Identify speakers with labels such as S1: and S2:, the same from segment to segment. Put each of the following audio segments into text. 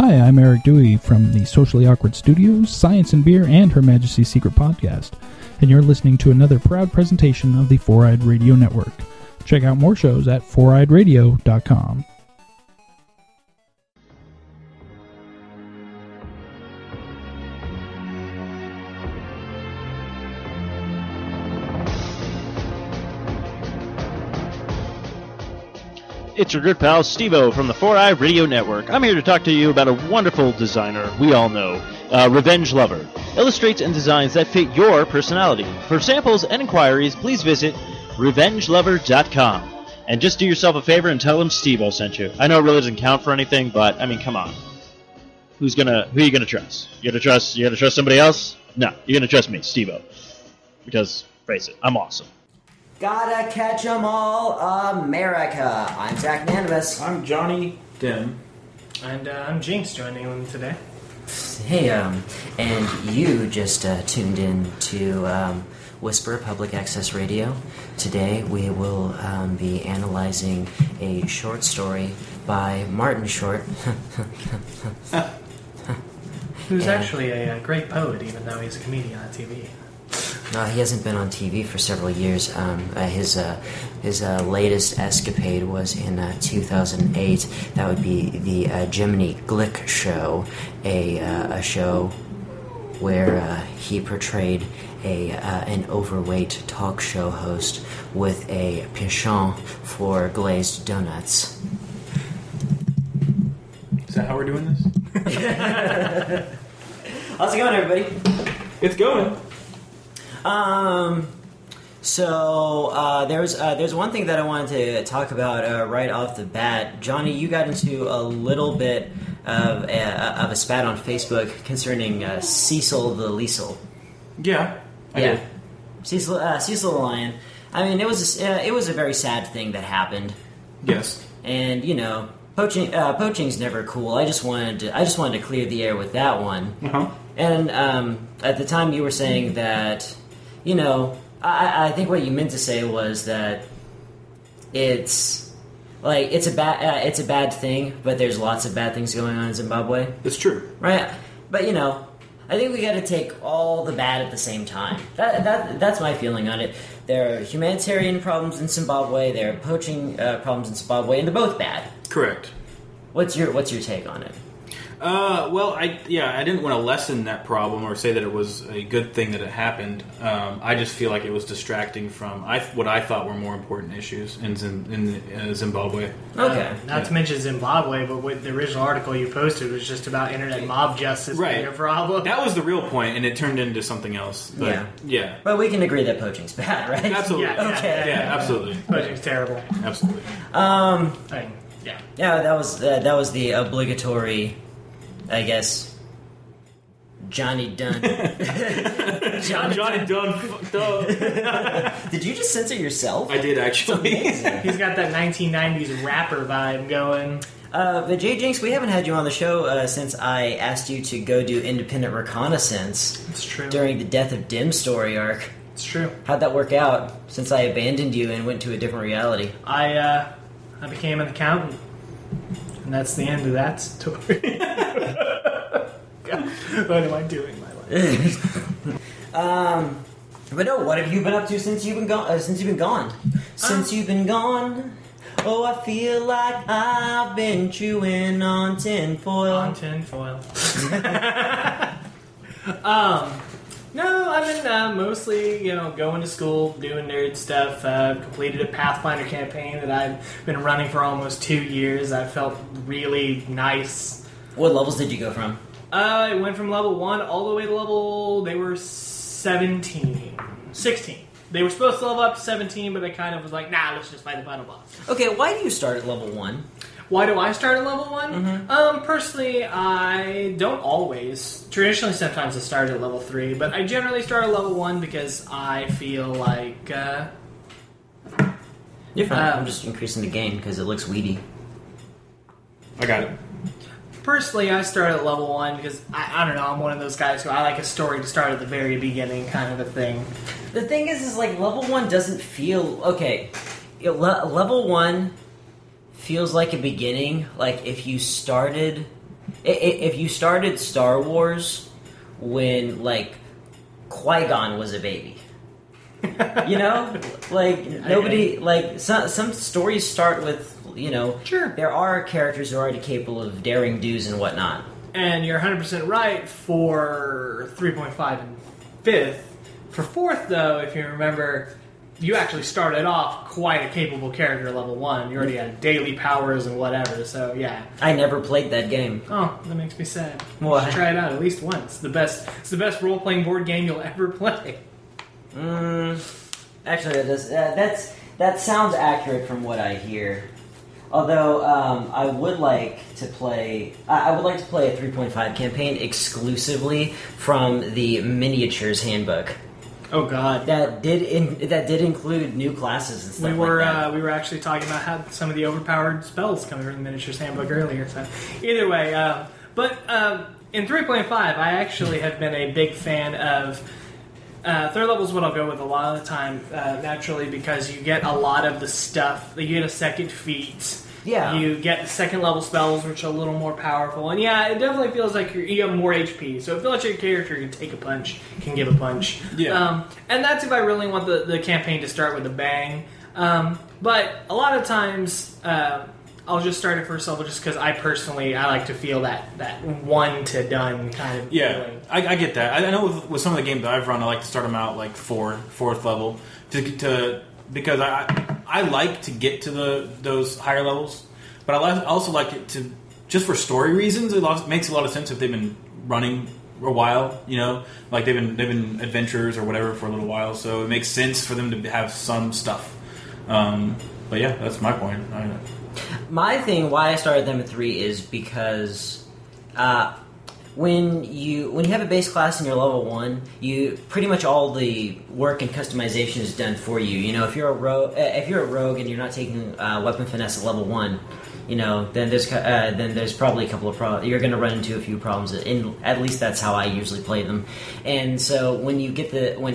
S1: Hi, I'm Eric Dewey from the Socially Awkward Studios, Science and Beer, and Her Majesty's Secret Podcast, and you're listening to another proud presentation of the Four-Eyed Radio Network. Check out more shows at foureyedradio.com.
S2: It's your good pal, Steve-O, from the 4i Radio Network. I'm here to talk to you about a wonderful designer we all know, Revenge Lover. Illustrates and designs that fit your personality. For samples and inquiries, please visit revengelover.com. And just do yourself a favor and tell them Steve-O sent you. I know it really doesn't count for anything, but, I mean, come on. Who are you gonna trust? You gonna trust somebody else? No, you're gonna trust me, Steve-O. Because, face it, I'm awesome.
S3: Gotta catch 'em all, America. I'm Zach and Nanamus.
S4: I'm Jonnydem.
S5: And I'm Jenks joining them today.
S3: Hey, and you just tuned in to Whisper Public Access Radio. Today we will be analyzing a short story by Martin Short.
S5: Who's actually a great poet, even though he's a comedian on TV.
S3: No, he hasn't been on TV for several years. His latest escapade was in 2008. That would be the Jiminy Glick Show, a show where he portrayed an overweight talk show host with a penchant for glazed donuts.
S4: Is that how we're doing this?
S3: How's it going, everybody?
S4: It's going.
S3: There's one thing that I wanted to talk about right off the bat. Johnny, you got into a little bit of a spat on Facebook concerning Cecil the Liesel.
S4: Yeah, I did.
S3: Cecil the Lion. I mean, it was a very sad thing that happened.
S4: Yes.
S3: And poaching's never cool. I just wanted to clear the air with that one.
S4: Uh-huh.
S3: And at the time, you were saying that. I think what you meant to say was that it's a bad thing, but there's lots of bad things going on in Zimbabwe.
S4: It's true,
S3: right? But I think we got to take all the bad at the same time. That's my feeling on it. There are humanitarian problems in Zimbabwe. There are poaching problems in Zimbabwe, and they're both bad.
S4: Correct.
S3: What's your take on it?
S4: I didn't want to lessen that problem or say that it was a good thing that it happened. I just feel like it was distracting from what I thought were more important issues in Zimbabwe.
S3: Okay.
S5: Not to mention Zimbabwe, but with the original article you posted was just about internet mob justice being a problem.
S4: That was the real point, and it turned into something else. But, yeah.
S3: But we can agree that poaching's bad, right?
S4: Absolutely.
S5: Yeah,
S4: absolutely.
S5: Poaching's terrible.
S4: Absolutely.
S3: Yeah, that was the obligatory, I guess, Jonnydem.
S4: Jonnydem fucked up.
S3: Did you just censor yourself?
S4: I did, actually.
S5: He's got that 1990s rapper vibe going.
S3: But Jay Jenks, we haven't had you on the show since I asked you to go do independent reconnaissance.
S5: It's true.
S3: During the Death of Dim story arc.
S5: It's true.
S3: How'd that work out, since I abandoned you and went to a different reality?
S5: I became an accountant. And that's the end of that story. What am I doing in my life?
S3: But no, what have you been up to since you've been gone? Since you've been gone, oh, I feel like I've been chewing on tinfoil.
S5: No, I've been mostly, going to school, doing nerd stuff. Completed a Pathfinder campaign that I've been running for almost 2 years. I felt really nice.
S3: What levels did you go from?
S5: I went from level 1 all the way to level... They were 16. They were supposed to level up to 17, but I kind of was like, nah, let's just fight the final boss.
S3: Okay, why do you start at level 1?
S5: Why do I start at level 1?
S3: Mm-hmm.
S5: Personally, I don't always. Traditionally, sometimes I start at level 3, but I generally start at level 1 because I feel like...
S3: You're fine. I'm just increasing the gain because it looks weedy.
S4: I got it.
S5: Personally, I start at level 1 because, I don't know, I'm one of those guys who I like a story to start at the very beginning kind of a thing.
S3: The thing is like, level 1 doesn't feel... Okay, level 1 feels like a beginning. Like, if you started if you started Star Wars when like Qui-Gon was a baby. You know, like nobody like some stories start with, you know,
S5: Sure.
S3: there are characters who are already capable of daring do's and whatnot.
S5: And you're 100% right for 3.5 and 5th. For 4th, though, if you remember, you actually started off quite a capable character at level 1. You already had daily powers and whatever, so yeah.
S3: I never played that game.
S5: Oh, that makes me sad.
S3: Why?
S5: You should try it out at least once. It's the best role-playing board game you'll ever play.
S3: Actually, that sounds accurate from what I hear. Although I would like to play, a 3.5 campaign exclusively from the Miniatures Handbook.
S5: Oh God,
S3: That did include new classes and stuff
S5: we were
S3: like that.
S5: we were actually talking about how some of the overpowered spells coming from the Miniatures Handbook earlier. So either way, but in 3.5, I actually have been a big fan of. Third level is what I'll go with a lot of the time, naturally, because you get a lot of the stuff. You get a second feat.
S3: Yeah.
S5: You get second level spells, which are a little more powerful. And yeah, it definitely feels like you have more HP. So it feels like your character can take a punch, can give a punch.
S4: Yeah.
S5: And that's if I really want the campaign to start with a bang. But a lot of times, I'll just start at first level just because I like to feel that one to done kind of feeling.
S4: I get that. I know with some of the games that I've run, I like to start them out like fourth level because I like to get to those higher levels, but I also like it to just for story reasons. It makes a lot of sense if they've been running a while, you know, like they've been adventurers or whatever for a little while, so it makes sense for them to have some stuff. But yeah, that's my point.
S3: My thing, why I started them at 3 is because when you have a base class and you're level 1, you pretty much all the work and customization is done for you. You know, if you're a rogue and you're not taking weapon finesse at level 1, you know, then there's probably a couple of problems. You're going to run into a few problems. At least that's how I usually play them. And so when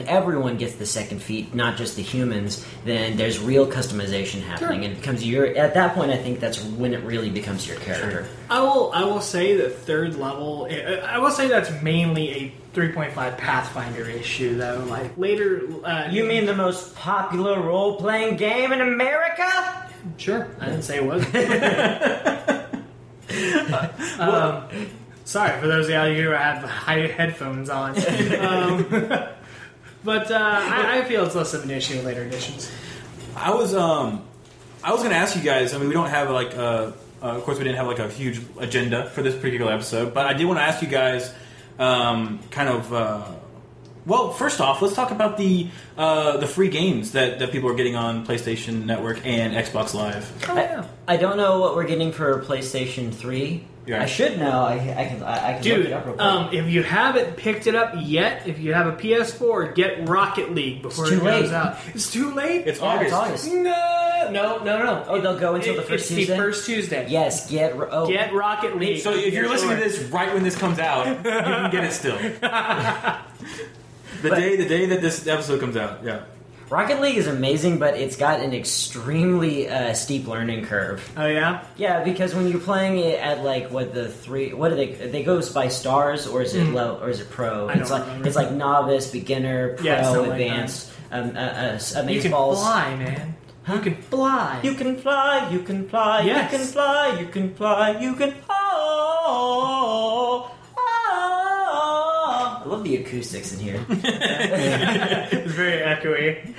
S3: everyone gets the second feat, not just the humans, then there's real customization happening, and it becomes at that point. I think that's when it really becomes your character.
S5: I will say that third level. I will say that's mainly a 3.5 Pathfinder issue, though. Like later,
S3: You mean the most popular role-playing game in America?
S5: Sure, I didn't say it was. Sorry for those of you who have high headphones on. But I feel it's less of an issue in later editions.
S4: I was going to ask you guys. I mean, we don't have like of course we didn't have like a huge agenda for this particular episode, but I did want to ask you guys well, first off, let's talk about the free games that people are getting on PlayStation Network and Xbox Live.
S5: Oh, yeah.
S3: I don't know what we're getting for PlayStation 3.
S4: Yeah.
S3: I should know. I can
S5: Dude,
S3: look it up real quick.
S5: if you haven't picked it up yet, if you have a PS4, get Rocket League before
S3: It's
S5: it
S3: too
S5: goes
S3: late.
S5: out. It's too late?
S4: It's
S3: Yeah,
S4: August.
S3: it's August.
S5: No.
S3: Oh, they'll go until the first
S5: it's
S3: Tuesday?
S5: the first Tuesday.
S3: Yes, get Rocket
S5: League.
S4: So if you're listening to this right when this comes out, you can get it still. The day that this episode comes out, yeah.
S3: Rocket League is amazing, but it's got an extremely steep learning curve.
S5: Oh, yeah?
S3: Yeah, because when you're playing it at like what do they go by stars, or is it low, or is it pro?
S5: I don't remember.
S3: It's like novice, beginner, pro,
S5: Yeah, something like
S3: advanced.
S5: You can fly, man.
S3: Huh?
S5: You can fly.
S3: You can fly, you can fly,
S5: Yes.
S3: you can fly, you can fly, you can. Oh, I love the acoustics in here.
S5: It's very echoey.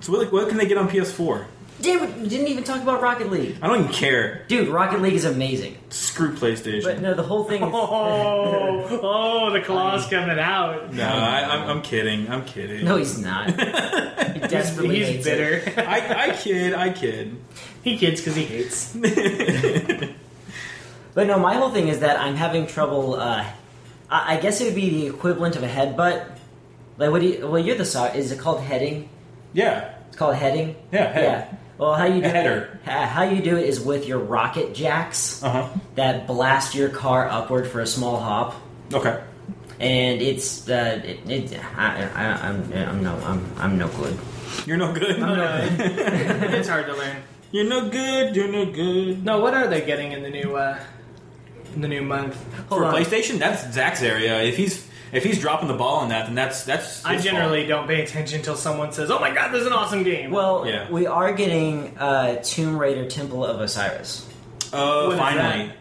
S4: So what can they get on PS4?
S3: Dude, we didn't even talk about Rocket League.
S4: I don't even care.
S3: Dude, Rocket League is amazing.
S4: Screw PlayStation.
S3: But no, the whole thing is...
S5: The claw's coming out.
S4: No, I'm kidding. I'm kidding.
S3: No, he's not. He desperately
S5: He's
S3: hates
S5: bitter.
S3: it.
S4: I kid.
S5: He kids because he hates.
S3: But no, my whole thing is that I'm having trouble... I guess it would be the equivalent of a headbutt. Like, you're the star. Is it called heading?
S4: Yeah.
S3: It's called heading?
S4: Yeah, head.
S3: Yeah. Well, how you do
S4: Header.
S3: how you do it is with your rocket jacks that blast your car upward for a small hop.
S4: Okay.
S3: And it's I'm no good.
S4: You're no good.
S5: It's hard to learn.
S4: You're no good. You're no good.
S5: No, what are they getting in the new the new month.
S4: For PlayStation, that's Zach's area. If he's dropping the ball on that, then that's
S5: I generally don't pay attention until someone says, "Oh my God, there's an awesome game."
S3: Well, we are getting Tomb Raider: Temple of Osiris.
S4: Oh, finally.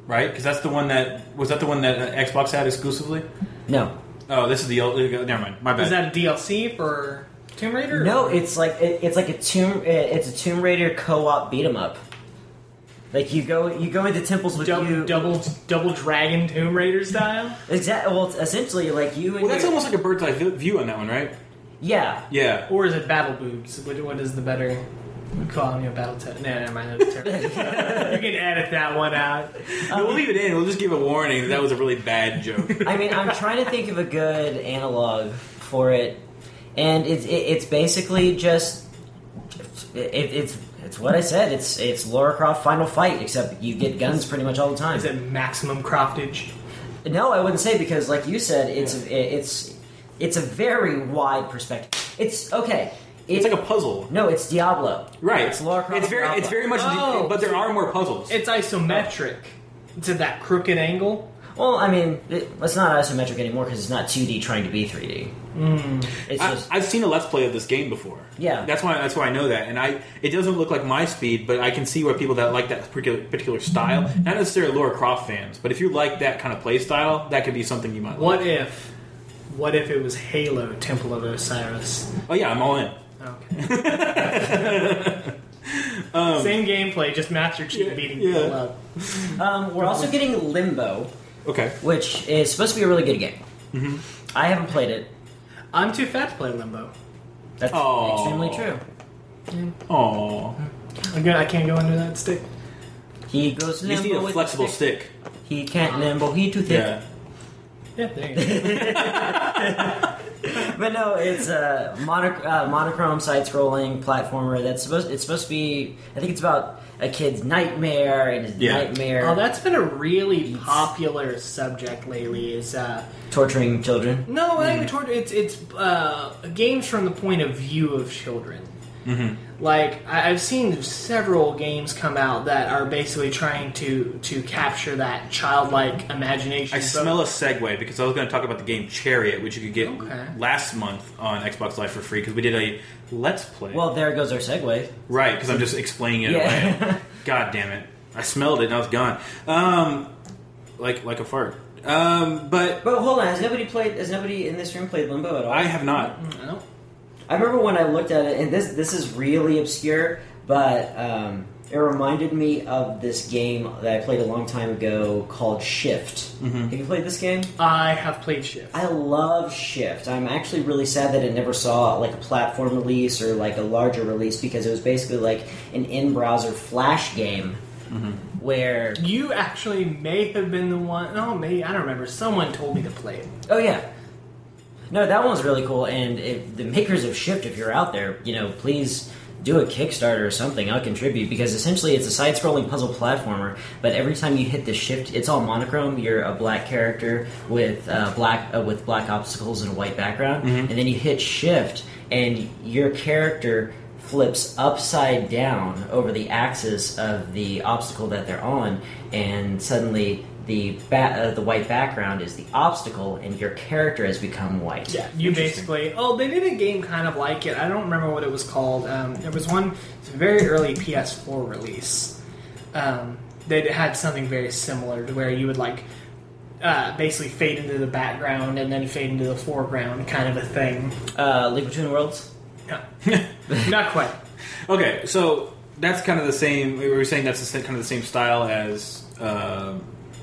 S4: Right? Because that's the one that Xbox had exclusively?
S3: No.
S4: Oh, this is the old. Never mind. My bad.
S5: Is that a DLC for Tomb Raider?
S3: No, it's like a Tomb Raider co-op beat 'em up. Like you go into temples with
S5: double dragon Tomb Raider style.
S3: Exactly. Well, it's essentially like you. And
S4: that's almost like a bird's eye view on that one, right?
S3: Yeah.
S4: Yeah.
S5: Or is it battle boobs? What is the better? Calling you a battle test. No, never mind. That's terrible. You can edit that one out.
S4: We'll leave it in. We'll just give a warning that was a really bad joke.
S3: I mean, I'm trying to think of a good analog for it, and it's basically just it's what I said. It's Lara Croft Final Fight, except you get guns pretty much all the time.
S5: Is it maximum croftage?
S3: No, I wouldn't say, because, like you said, it's a very wide perspective. It's okay.
S4: It's like a puzzle.
S3: No, it's Diablo.
S4: Right.
S3: It's Lara Croft.
S4: It's very much, but there are more puzzles.
S5: It's isometric to that crooked angle.
S3: Well, I mean, it's not isometric anymore because it's not 2D trying to be 3D.
S4: I've seen a Let's Play of this game before.
S3: Yeah,
S4: that's why I know that, and it doesn't look like my speed, but I can see where people that like that particular style, not necessarily Lara Croft fans, but if you like that kind of play style, that could be something you might like.
S5: What if it was Halo Temple of Osiris?
S4: Oh yeah, I'm all in.
S5: Okay. Same gameplay, just Master Chief beating people up.
S3: We're also getting Limbo.
S4: Okay.
S3: Which is supposed to be a really good game.
S4: Mm-hmm.
S3: I haven't played it.
S5: I'm too fat to play Limbo.
S3: That's extremely true.
S4: Aww.
S5: I can't go under that stick.
S3: He goes limbo.
S4: You just need a flexible stick.
S3: He can't limbo. He too thick.
S5: Yeah, there you go.
S3: But no, it's a monochrome side-scrolling platformer. It's supposed to be. I think it's about a kid's nightmare and his nightmare.
S5: Oh, that's been a really popular subject lately. Is
S3: torturing children?
S5: No, not even torture. It's games from the point of view of children.
S4: Mm-hmm.
S5: Like I've seen several games come out that are basically trying to capture that childlike imagination.
S4: I smell a segue because I was going to talk about the game Chariot, which you could get last month on Xbox Live for free because we did a Let's Play.
S3: Well, there goes our segue.
S4: Right, because I'm just explaining it away. God damn it! I smelled it and I was gone. Like a fart. But
S3: hold on, has nobody in this room played Limbo at all?
S4: I have not.
S5: No.
S3: I remember when I looked at it, and this is really obscure, but it reminded me of this game that I played a long time ago called Shift.
S4: Mm-hmm.
S3: Have you played this game?
S5: I have played Shift.
S3: I love Shift. I'm actually really sad that it never saw like a platform release or like a larger release because it was basically like an in-browser Flash game.
S4: Mm-hmm.
S3: Where
S5: you actually may have been the one. No, maybe I don't remember. Someone told me to play it.
S3: Oh yeah. No, that one was really cool, and the makers of Shift, if you're out there, please do a Kickstarter or something. I'll contribute, because essentially it's a side-scrolling puzzle platformer, but every time you hit the shift, it's all monochrome. You're a black character with black obstacles and a white background, and then you hit shift, and your character flips upside down over the axis of the obstacle that they're on, and suddenly the white background is the obstacle, and your character has become white.
S5: Yeah, you basically... Oh, they did a game kind of like it. I don't remember what it was called. There was one very early PS4 release. They had something very similar to where you would basically fade into the background and then fade into the foreground, kind of a thing.
S3: League Between Worlds?
S5: No. Not quite.
S4: Okay, so that's kind of the same... We were saying that's kind of the same style as...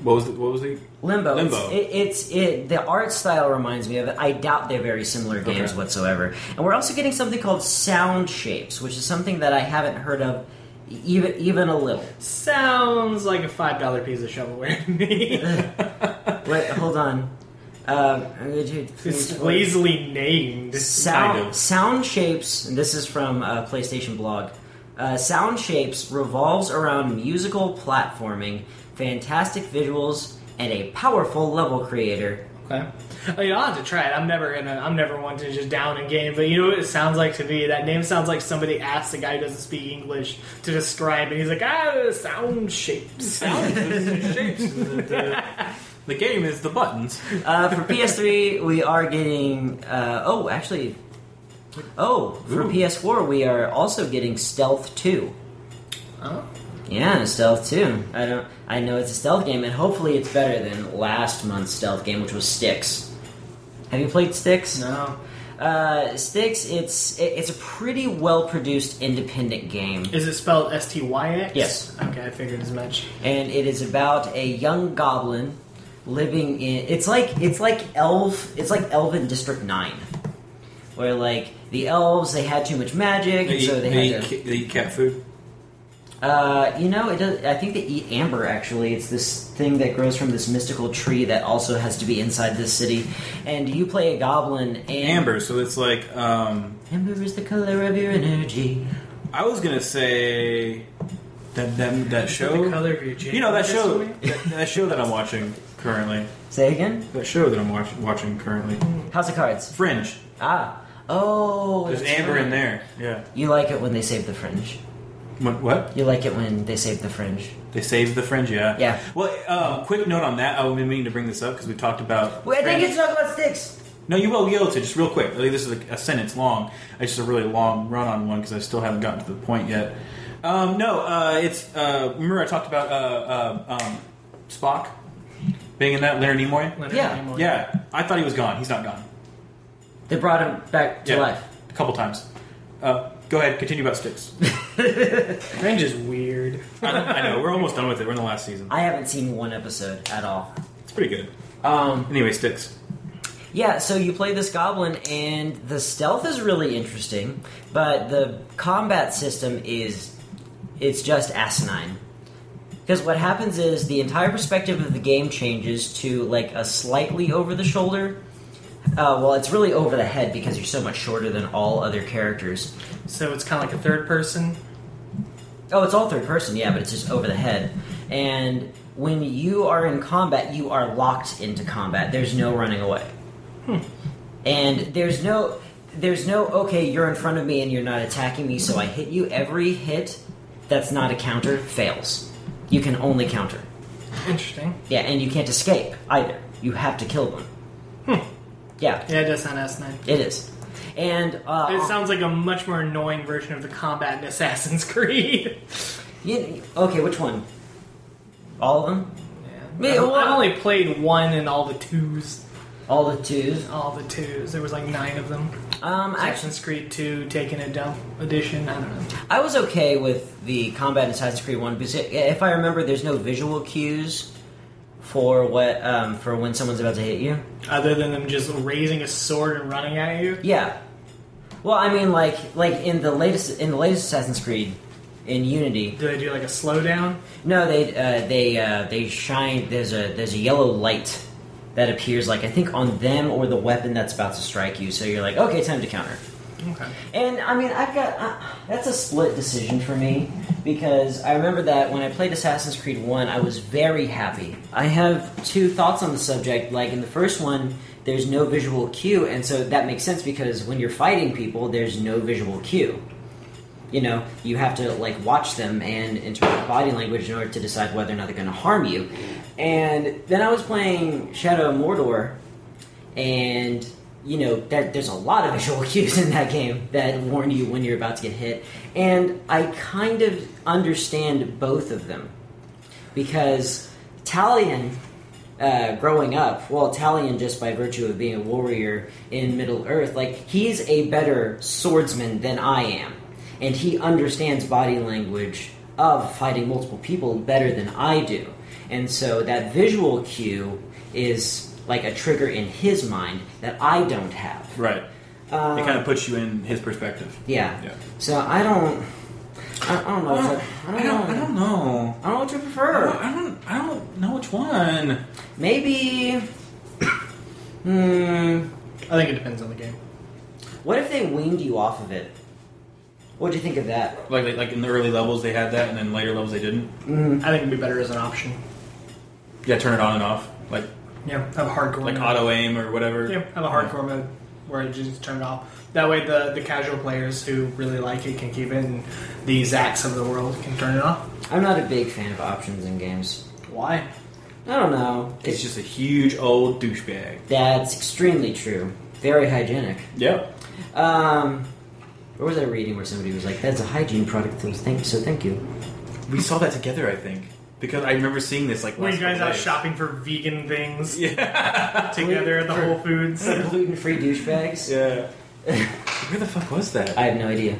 S4: What was the
S3: Limbo? The art style reminds me of it. I doubt they're very similar games whatsoever. And we're also getting something called Sound Shapes, which is something that I haven't heard of even a little.
S5: Sounds like a $5 piece of shovelware to me.
S3: Wait, hold on.
S5: It's lazily named.
S3: Sound Shapes, and this is from PlayStation Blog. Sound Shapes revolves around musical platforming, fantastic visuals, and a powerful level creator
S5: Okay. I'll have to try it. I'm never one to just down a game, but you know what it sounds like to me? That name sounds like somebody asked a guy who doesn't speak English to describe it. He's like, sound shapes.
S4: Sound shapes. The game is the buttons.
S3: For PS3, we are getting... for PS4, we are also getting Stealth 2.
S5: Oh?
S3: Yeah, Stealth 2. I know it's a stealth game, and hopefully it's better than last month's stealth game, which was Styx. Have you played Styx?
S5: No.
S3: Styx, it's a pretty well-produced independent game.
S5: Is it spelled STYX?
S3: Yes.
S5: Okay, I figured as much.
S3: And it is about a young goblin living in... It's like Elven District 9. Where, like, the elves, they had too much magic, and so they had to...
S4: They eat cat food?
S3: It does, I think they eat amber, actually. It's this thing that grows from this mystical tree that also has to be inside this city. And you play a goblin, and...
S4: Amber, so it's like,
S3: Amber is the color of your energy.
S4: I was gonna say... That show...
S5: The color of your
S4: You know, that show... that show that I'm watching currently.
S3: Say again?
S4: That show that I'm watching currently.
S3: House of Cards.
S4: Fringe.
S3: Ah. Oh.
S4: There's amber in there. Yeah.
S3: You like it when they save the fringe.
S4: What?
S3: You like it when they save the fringe.
S4: They saved the fringe, yeah.
S3: Yeah.
S4: Well, quick note on that. I've been meaning to bring this up because we talked about...
S3: Wait, I didn't get to talk about Styx.
S4: No, you will be able to. Just real quick. Like, this is a sentence long. It's just a really long run on one because I still haven't gotten to the point yet. It's... remember I talked about Spock being in that? Leonard Nimoy?
S3: Yeah.
S4: Yeah. I thought he was gone. He's not gone.
S3: They brought him back to life.
S4: A couple times. Go ahead. Continue about Styx.
S5: Fringe is weird.
S4: I know. We're almost done with it. We're in the last season.
S3: I haven't seen one episode at all.
S4: It's pretty good. Anyway, Styx.
S3: Yeah, so you play this goblin, and the stealth is really interesting, but the combat system it's just asinine. Because what happens is the entire perspective of the game changes to like a slightly over the shoulder. Well, it's really over the head because you're so much shorter than all other characters.
S5: So it's kind of like a third person?
S3: Oh, it's all third person, yeah, but it's just over the head. And when you are in combat, you are locked into combat. There's no running away. And there's no, okay, you're in front of me and you're not attacking me, so I hit you. Every hit that's not a counter fails. You can only counter.
S5: Interesting.
S3: Yeah, and you can't escape either. You have to kill them. Yeah.
S5: Yeah, it does sound asinine.
S3: It is. And
S5: it sounds like a much more annoying version of the combat in Assassin's Creed.
S3: Okay, which one? All of them?
S5: Yeah. I've only played one and all the twos.
S3: All the twos?
S5: All the twos. There was like 9 of them.
S3: Assassin's
S5: Creed 2, Taken a Dump Edition, I don't know.
S3: I was okay with the combat in Assassin's Creed 1 because if I remember, there's no visual cues for when someone's about to hit you.
S5: Other than them just raising a sword and running at you?
S3: Yeah. Well, I mean, like in the latest Assassin's Creed, in Unity.
S5: Do they do like a slowdown?
S3: No, they shine. There's a yellow light that appears, like I think on them or the weapon that's about to strike you. So you're like, okay, time to counter.
S5: Okay.
S3: And I mean, that's a split decision for me because I remember that when I played Assassin's Creed 1, I was very happy. I have 2 thoughts on the subject. Like in the first one, there's no visual cue, and so that makes sense because when you're fighting people, there's no visual cue. You know, you have to like watch them and interpret body language in order to decide whether or not they're going to harm you. And then I was playing Shadow of Mordor, and you know, there's a lot of visual cues in that game that warn you when you're about to get hit. And I kind of understand both of them. Because Talion, growing up, well, Talion just by virtue of being a warrior in Middle-earth, like, he's a better swordsman than I am. And he understands body language of fighting multiple people better than I do. And so that visual cue is like a trigger in his mind that I don't have.
S4: Right. It kind of puts you in his perspective.
S3: Yeah. So I don't know. I don't know what you prefer.
S4: I don't know which one.
S3: Maybe.
S5: I think it depends on the game.
S3: What if they weaned you off of it? What'd you think of that?
S4: Like in the early levels they had that, and then later levels they didn't.
S5: I think it'd be better as an option.
S4: Yeah, turn it on and off. Like
S5: Yeah, have a hardcore
S4: like
S5: mode.
S4: auto aim or whatever.
S5: Yeah, have a hardcore mode where you just turn it off. That way the casual players who really like it can keep it, and the Zacks of the world can turn it off.
S3: I'm not a big fan of options in games.
S5: Why?
S3: I don't know.
S4: It's just a huge old douchebag.
S3: That's extremely true. Very hygienic.
S4: Yep.
S3: Where was I reading where somebody was like, "That's a hygiene product, so thank you."
S4: We saw that together, I think, because I remember seeing this like.
S5: Were you
S4: last
S5: guys
S4: couple
S5: out
S4: days.
S5: shopping for vegan things?
S4: Yeah.
S5: Together at the Whole Foods.
S3: Gluten-free douchebags?
S4: Yeah. Where the fuck was that?
S3: I have no idea.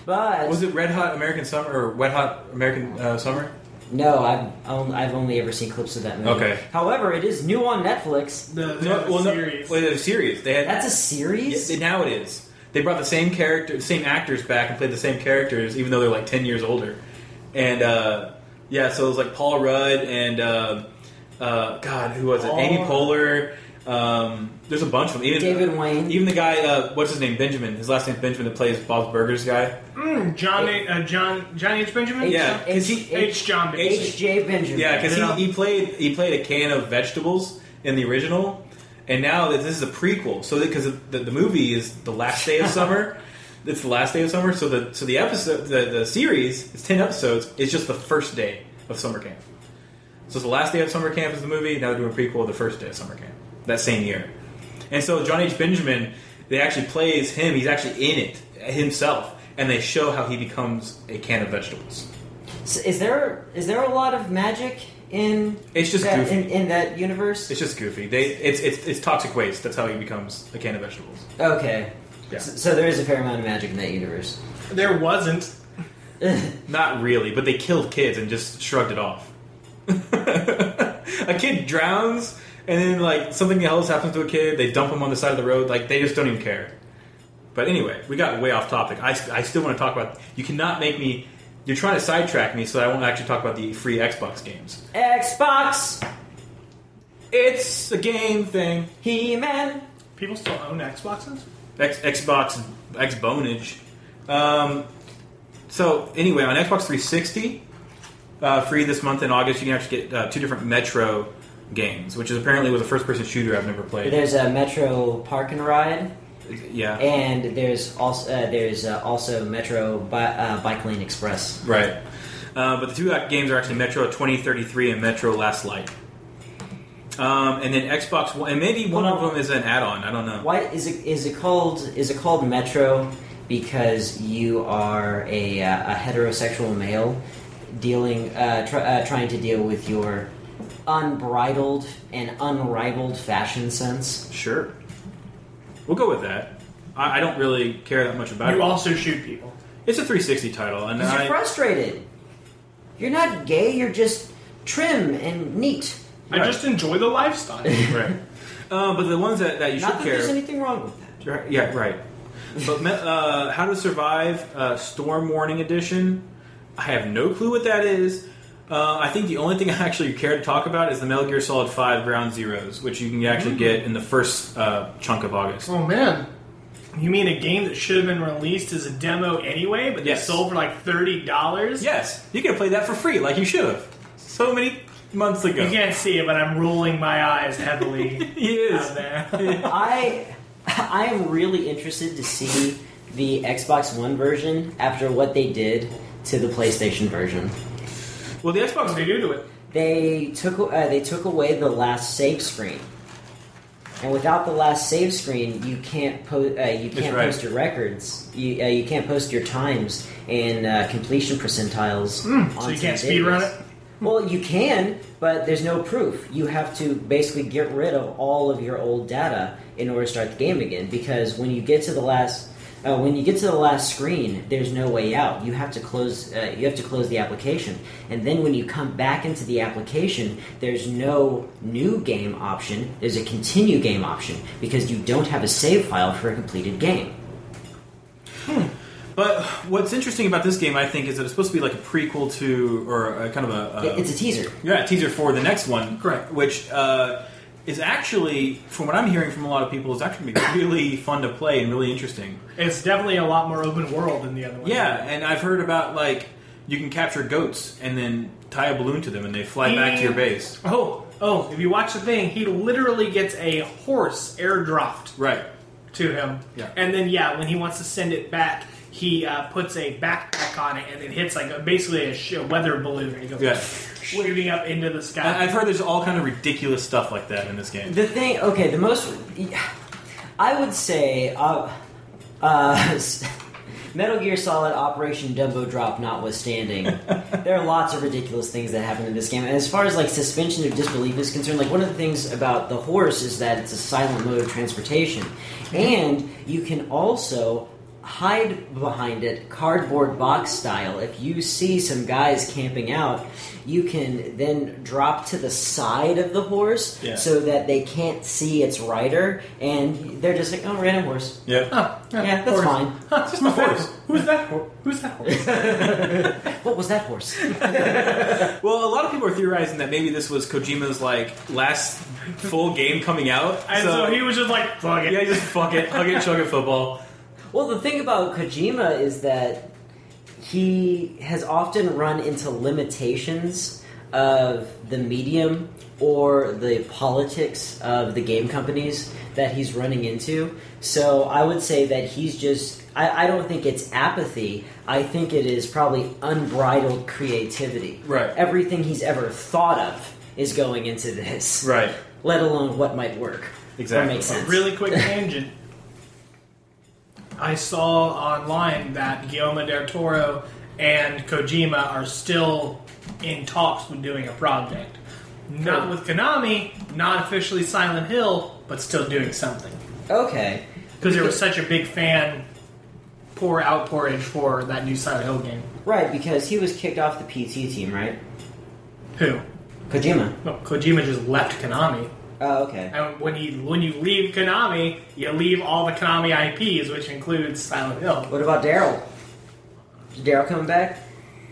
S3: But
S4: Was it Red Hot American Summer or Wet Hot American Summer?
S3: no, I've only ever seen clips of that movie.
S4: Okay.
S3: However, it is new on Netflix.
S5: The series.
S4: Well, the series. They had.
S3: That's a series?
S4: Now it is. They brought the same actors back and played the same characters, even though they're like 10 years older. And yeah, so it was like Paul Rudd and God, who was it? Amy Poehler. There's a bunch of them. Even,
S3: David Wayne.
S4: Even the guy, what's his name? Benjamin. His last name's Benjamin. That plays Bob's Burgers guy.
S5: Johnny H. Benjamin?
S4: Yeah, because
S5: John Benjamin.
S3: H.J. Benjamin.
S4: Yeah, because he played a can of vegetables in the original, and now that this is a prequel. So because the movie is the last day of summer, it's the last day of summer. So the episode, the series, it's 10 episodes. It's just the first day of summer camp. So it's the last day of summer camp is the movie. Now they're doing a prequel of the first day of summer camp that same year. And so John H. Benjamin, they actually plays him. He's actually in it himself, and they show how he becomes a can of vegetables.
S3: So is there a lot of magic in
S4: It's just
S3: that,
S4: goofy.
S3: in that universe?
S4: It's just goofy. It's toxic waste. That's how he becomes a can of vegetables.
S3: Okay.
S4: Yeah.
S3: So there is a fair amount of magic in that universe.
S5: There wasn't.
S4: Not really, but they killed kids and just shrugged it off. A kid drowns, and then like something else happens to a kid. They dump him on the side of the road. Like they just don't even care. But anyway, we got way off topic. I still want to talk about. You cannot make me. You're trying to sidetrack me, so I won't actually talk about the free Xbox games.
S3: Xbox!
S4: It's a game thing.
S3: He-Man!
S5: People still own Xboxes?
S4: Xbox Xbonage. So anyway, on Xbox 360, free this month in August, you can actually get 2 different Metro games, which is apparently was a first-person shooter I've never played.
S3: There's a Metro Park and Ride.
S4: Yeah.
S3: And there's also Metro Bike Lane Express.
S4: Right. But the 2 games are actually Metro 2033 and Metro Last Light. And then Xbox One, and maybe one of them is an add-on. I don't know.
S3: Why is it called Metro? Because you are a heterosexual male trying to deal with your unbridled and unrivaled fashion sense.
S4: Sure. We'll go with that. I don't really care that much about it.
S5: You also shoot people.
S4: It's a 360 title, and
S3: Because you're frustrated. You're not gay. You're just trim and neat.
S5: I just enjoy the lifestyle.
S4: Right. But the ones that you
S3: Not
S4: should
S3: that
S4: care.
S3: there's anything wrong with that.
S4: Right, yeah, right. But How to Survive Storm Warning Edition, I have no clue what that is. I think the only thing I actually care to talk about is the Metal Gear Solid 5 Ground Zeroes, which you can actually get in the first chunk of August.
S5: Oh, man. You mean a game that should have been released as a demo anyway, but they sold for like $30?
S4: Yes, you can play that for free, like you should have. So many months ago.
S5: You can't see it, but I'm rolling my eyes heavily.
S4: He is.
S5: Out there.
S3: I am really interested to see the Xbox One version after what they did to the PlayStation version.
S4: Well, the Xbox,
S5: What did they do to it?
S3: They took away the last save screen, and without the last save screen, you can't post your records. You can't post your times and completion percentiles.
S5: So you can't speedrun it?
S3: Well, you can, but there's no proof. You have to basically get rid of all of your old data in order to start the game again. Because when you get to the last screen, there's no way out. You have to close. You have to close the application, and then when you come back into the application, there's no new game option. There's a continue game option because you don't have a save file for a completed game.
S4: But what's interesting about this game, I think, is that it's supposed to be like a prequel to, or a kind of a...
S3: It's a teaser.
S4: Yeah, a teaser for the next one.
S5: Correct.
S4: Which is actually, from what I'm hearing from a lot of people, is actually going to be really fun to play and really interesting.
S5: It's definitely a lot more open world than the other one.
S4: Yeah, and I've heard about, like, you can capture goats and then tie a balloon to them and they fly back to your base.
S5: Oh, Oh, if you watch the thing, he literally gets a horse airdropped
S4: Right.
S5: to him.
S4: Yeah.
S5: And then, when he wants to send it back, he puts a backpack on it and it hits like basically a weather balloon. And he goes shooting up into the sky.
S4: I've heard there's all kind of ridiculous stuff like that in this game.
S3: The thing, okay, the most, I would say, Metal Gear Solid Operation Dumbo Drop notwithstanding, there are lots of ridiculous things that happen in this game. And as far as like suspension of disbelief is concerned, like one of the things about the horse is that it's a silent mode of transportation, and you can also hide behind it cardboard box style. If you see some guys camping out, you can then drop to the side of the horse so that they can't see its rider, and they're just like, oh, random horse.
S4: Yeah.
S3: Oh, yeah, that's fine.
S4: It's just a horse.
S5: Who's that horse? Who's that horse?
S3: What was that horse?
S4: Well, a lot of people are theorizing that maybe this was Kojima's like last full game coming out.
S5: And so he was just like, fuck it.
S4: Yeah, just fuck it. Hug it, chug it, football.
S3: Well, the thing about Kojima is that he has often run into limitations of the medium or the politics of the game companies that he's running into. So I would say that he's just... I don't think it's apathy. I think it is probably unbridled creativity.
S4: Right.
S3: Everything he's ever thought of is going into this.
S4: Right.
S3: Let alone what might work.
S4: Exactly.
S3: That makes sense.
S5: Really quick tangent. I saw online that Guillermo del Toro and Kojima are still in talks with doing a project. Not with Konami, not officially Silent Hill, but still doing something.
S3: Okay.
S5: Because there was such a big fan outpourage for that new Silent Hill game.
S3: Right, because he was kicked off the PT team, right?
S5: Who?
S3: Kojima.
S5: No, Kojima just left Konami.
S3: Oh, okay.
S5: And when you leave Konami, you leave all the Konami IPs, which includes Silent Hill.
S3: What about Daryl? Is Daryl coming back?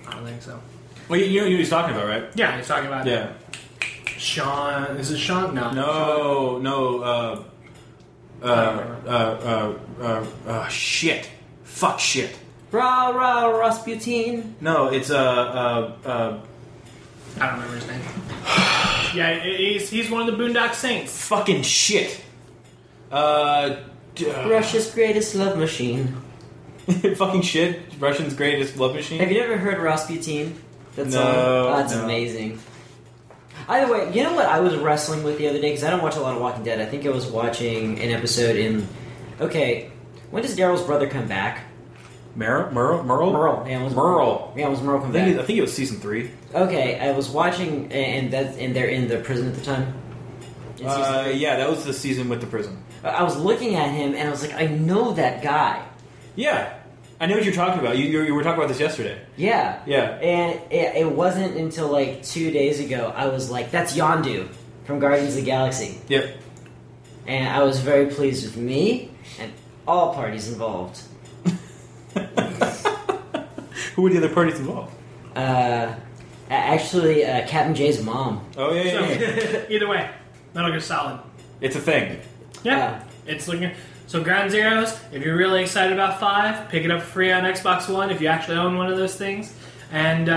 S5: I don't think so.
S4: Well, you know who he's talking about, right?
S5: Yeah, he's talking about Sean. Is it Sean? No.
S4: Shit. Fuck shit.
S3: Rah, rah, Rasputin.
S4: No, it's
S5: I don't remember his name. Yeah, he's one of the Boondock Saints.
S4: fucking shit.
S3: Russia's greatest love machine.
S4: Fucking shit. Russian's greatest love machine.
S3: Have you ever heard Rasputin? That song?
S4: No,
S3: Oh, that's
S4: no.
S3: amazing. Either way, you know what I was wrestling with the other day? Because I don't watch a lot of Walking Dead. I think I was watching an episode in... Okay, when does Daryl's brother come back?
S4: Merle?
S3: Merle. Yeah, it was
S4: Merle.
S3: Yeah, it was Merle come
S4: I
S3: back.
S4: think it was season 3.
S3: Okay, I was watching, and they're in the prison at the time. In season 3.
S4: Yeah, that was the season with the prison.
S3: I was looking at him, and I was like, I know that guy.
S4: Yeah. I know what you're talking about. You were talking about this yesterday.
S3: Yeah.
S4: Yeah.
S3: And it wasn't until like 2 days ago I was like, that's Yondu from Guardians of the Galaxy.
S4: Yep.
S3: And I was very pleased with me and all parties involved.
S4: Who were the other parties involved?
S3: Actually, Captain Jay's mom.
S4: Oh, yeah.
S5: Either way, Metal Gear Solid.
S4: It's a thing.
S5: Yeah. It's looking... So Ground Zeroes, if you're really excited about 5, pick it up for free on Xbox One if you actually own one of those things. And,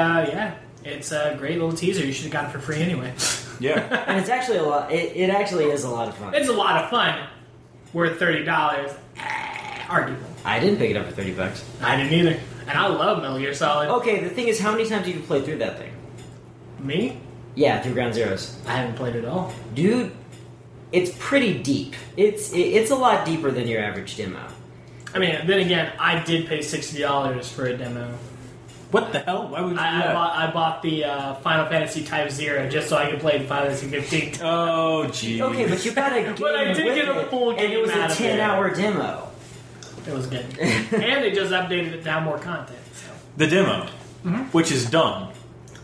S5: it's a great little teaser. You should have gotten it for free anyway.
S4: Yeah.
S3: And it's actually a lot. It actually is a lot of fun.
S5: It's a lot of fun. Worth $30. Arguable.
S3: I didn't pick it up for $30.
S5: I didn't either. And I love Metal Gear Solid.
S3: Okay, the thing is, how many times have you played through that thing?
S5: Me?
S3: Yeah, through Ground Zeroes.
S5: I haven't played it all.
S3: Dude, it's pretty deep. It's a lot deeper than your average demo.
S5: I mean, then again, I did pay $60 for a demo.
S4: What the hell? Why would you do that?
S5: I bought the Final Fantasy Type 0 just so I could play Final Fantasy 15.
S4: Oh, geez.
S3: Okay, but you got a game
S5: But I did
S3: with
S5: get a
S3: it,
S5: full
S3: and
S5: game
S3: it was
S5: out
S3: a
S5: of it.
S3: 10-hour demo.
S5: It was good. And they just updated it to have more content. So.
S4: The demo, which is dumb.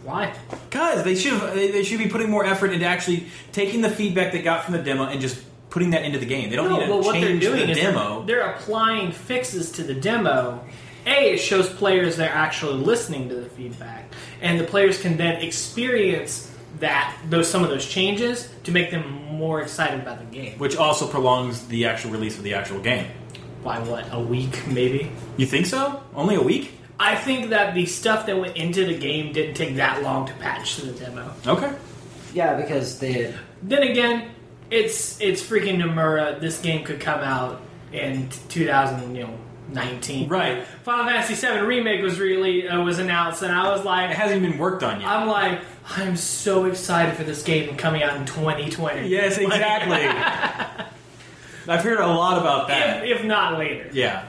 S5: Why?
S4: Guys, they should be putting more effort into actually taking the feedback they got from the demo and just putting that into the game. They don't need to
S5: what they're
S4: change
S5: doing
S4: the
S5: is
S4: demo.
S5: they're applying fixes to the demo. It shows players they're actually listening to the feedback, and the players can then experience some of those changes to make them more excited about the game.
S4: Which also prolongs the actual release of the actual game.
S5: By what, a week maybe?
S4: You think so? Only a week?
S5: I think that the stuff that went into the game didn't take that long to patch to the demo.
S4: Okay.
S3: Yeah, because they...
S5: Then again, it's freaking Nomura. This game could come out in 2019.
S4: Right.
S5: Final Fantasy VII Remake was announced, and I was like...
S4: It hasn't even been worked on yet.
S5: I'm like, I'm so excited for this game coming out in 2020.
S4: Yes, exactly. I've heard a lot about that.
S5: If not later.
S4: Yeah.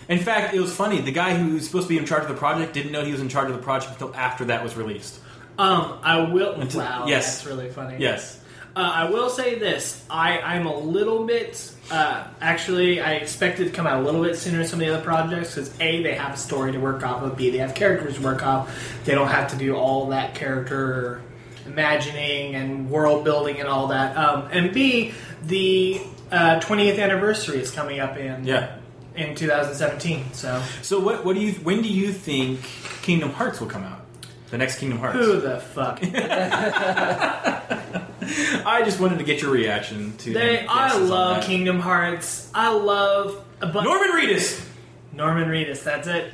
S4: In fact, it was funny. The guy who was supposed to be in charge of the project didn't know he was in charge of the project until after that was released.
S5: I will... Wow,
S4: yes.
S5: That's really funny.
S4: Yes.
S5: I will say this. I'm a little bit... actually, I expected it to come out a little bit sooner than some of the other projects because A, they have a story to work off of, B, they have characters to work off. They don't have to do all that character imagining and world building and all that. And B, the 20th anniversary is coming up in 2017. So
S4: what do you? When do you think Kingdom Hearts will come out? The next Kingdom Hearts.
S5: Who the fuck?
S4: I just wanted to get your reaction to.
S5: I love Kingdom Hearts. I love
S4: Norman Reedus.
S5: Norman Reedus. That's it.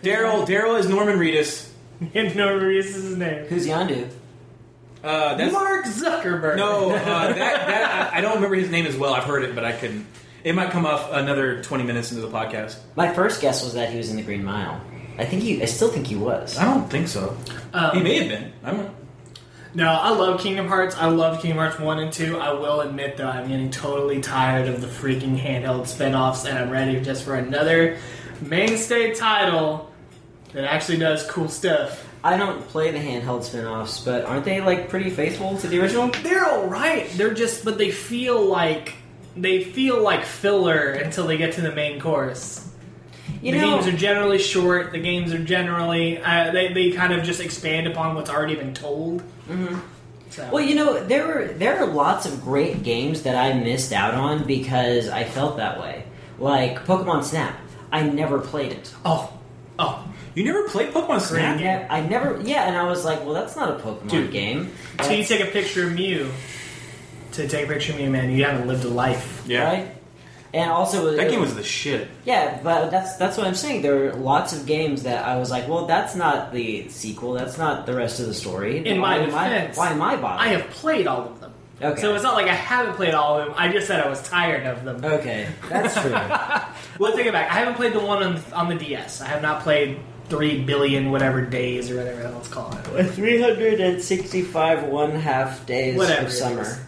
S4: Daryl is Norman Reedus.
S5: And Norman Reedus is his name.
S3: Who's Yondu?
S5: That's Mark Zuckerberg.
S4: No, that I don't remember his name as well. I've heard it, but I couldn't. It might come off another 20 minutes into the podcast.
S3: My first guess was that he was in the Green Mile. I still think he was.
S4: I don't think so. He may have been. I don't know.
S5: No, I love Kingdom Hearts. I love Kingdom Hearts 1 and 2. I will admit, though, I'm getting totally tired of the freaking handheld spinoffs, and I'm ready just for another mainstay title that actually does cool stuff.
S3: I don't play the handheld spinoffs, but aren't they like pretty faithful to the original?
S5: They're alright. But they feel like filler until they get to the main course. The games are generally short. The games are generally they kind of just expand upon what's already been told.
S3: Mm-hmm.
S5: So.
S3: Well, there are lots of great games that I missed out on because I felt that way. Like Pokemon Snap, I never played it.
S5: Oh.
S4: You never played Pokemon Snap?
S3: Yeah, I never. Yeah, and I was like, well, that's not a Pokemon game.
S5: So you take a picture of Mew. To take a picture of Mew, man, you haven't lived a life.
S4: Yeah.
S3: Right? And also...
S4: That game was the shit.
S3: Yeah, but that's what I'm saying. There are lots of games that I was like, well, that's not the sequel. That's not the rest of the story.
S5: In my defense...
S3: Why am I bothering?
S5: I have played all of them.
S3: Okay.
S5: So it's not like I haven't played all of them. I just said I was tired of them.
S3: Okay, that's true.
S5: Well, take it back. I haven't played the one on the DS. I have not played 3 billion whatever days or whatever else call it.
S3: 365 1/2 days
S5: whatever
S3: of summer.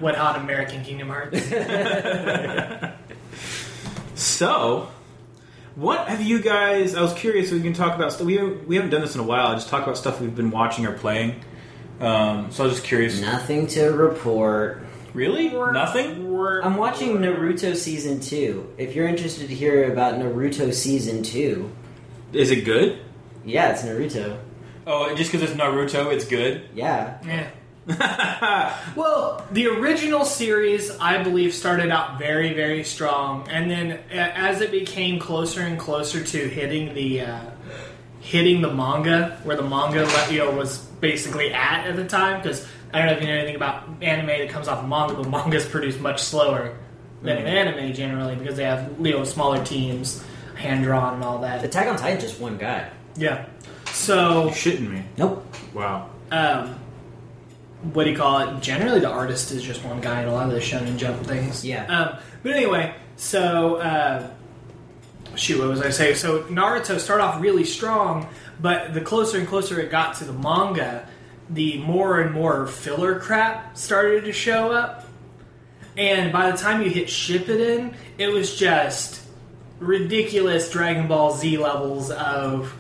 S5: What hot American Kingdom Hearts?
S4: So, what have you guys... I was curious, we can talk about stuff. We haven't done this in a while. I just talk about stuff we've been watching or playing. So I was just curious.
S3: Nothing to report.
S4: Really? Nothing?
S3: I'm watching Naruto Season 2. If you're interested to hear about Naruto Season 2...
S4: Is it good?
S3: Yeah, it's Naruto.
S4: Oh, just because it's Naruto, it's good?
S3: Yeah.
S5: Well, the original series, I believe, started out very, very strong, and then as it became closer and closer to hitting the manga, where the manga was basically at the time, because I don't know if you know anything about anime that comes off of manga, but manga's produced much slower than an anime generally, because they have smaller teams, hand drawn and all that.
S3: Attack on Titan just one guy.
S5: Yeah. So
S4: You're shitting me.
S3: Nope.
S4: Wow.
S5: What do you call it? Generally, the artist is just one guy in a lot of the Shonen Jump things.
S3: Yeah.
S5: But anyway, so what was I saying? So Naruto started off really strong, but the closer and closer it got to the manga, the more and more filler crap started to show up. And by the time you hit Shippuden, it was just ridiculous Dragon Ball Z levels of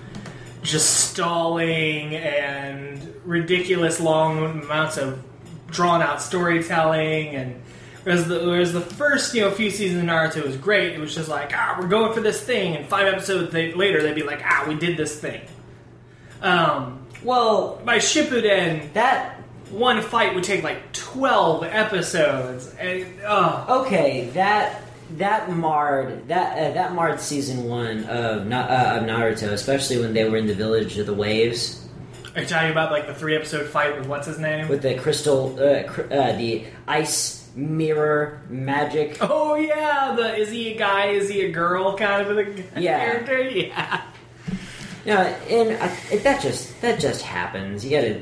S5: just stalling and ridiculous long amounts of drawn out storytelling. And whereas the first few seasons of Naruto was great, it was just like, we're going for this thing, and 5 episodes later they'd be like, we did this thing.
S3: Well,
S5: by Shippuden,
S3: that
S5: one fight would take like 12 episodes, and
S3: okay, that marred season 1 of Naruto, especially when they were in the village of the waves.
S5: Are you talking about like the 3-episode fight with what's his name?
S3: With the crystal, the ice mirror magic.
S5: Oh yeah, is he a guy? Is he a girl? Kind of a character. Yeah.
S3: that just happens. You gotta.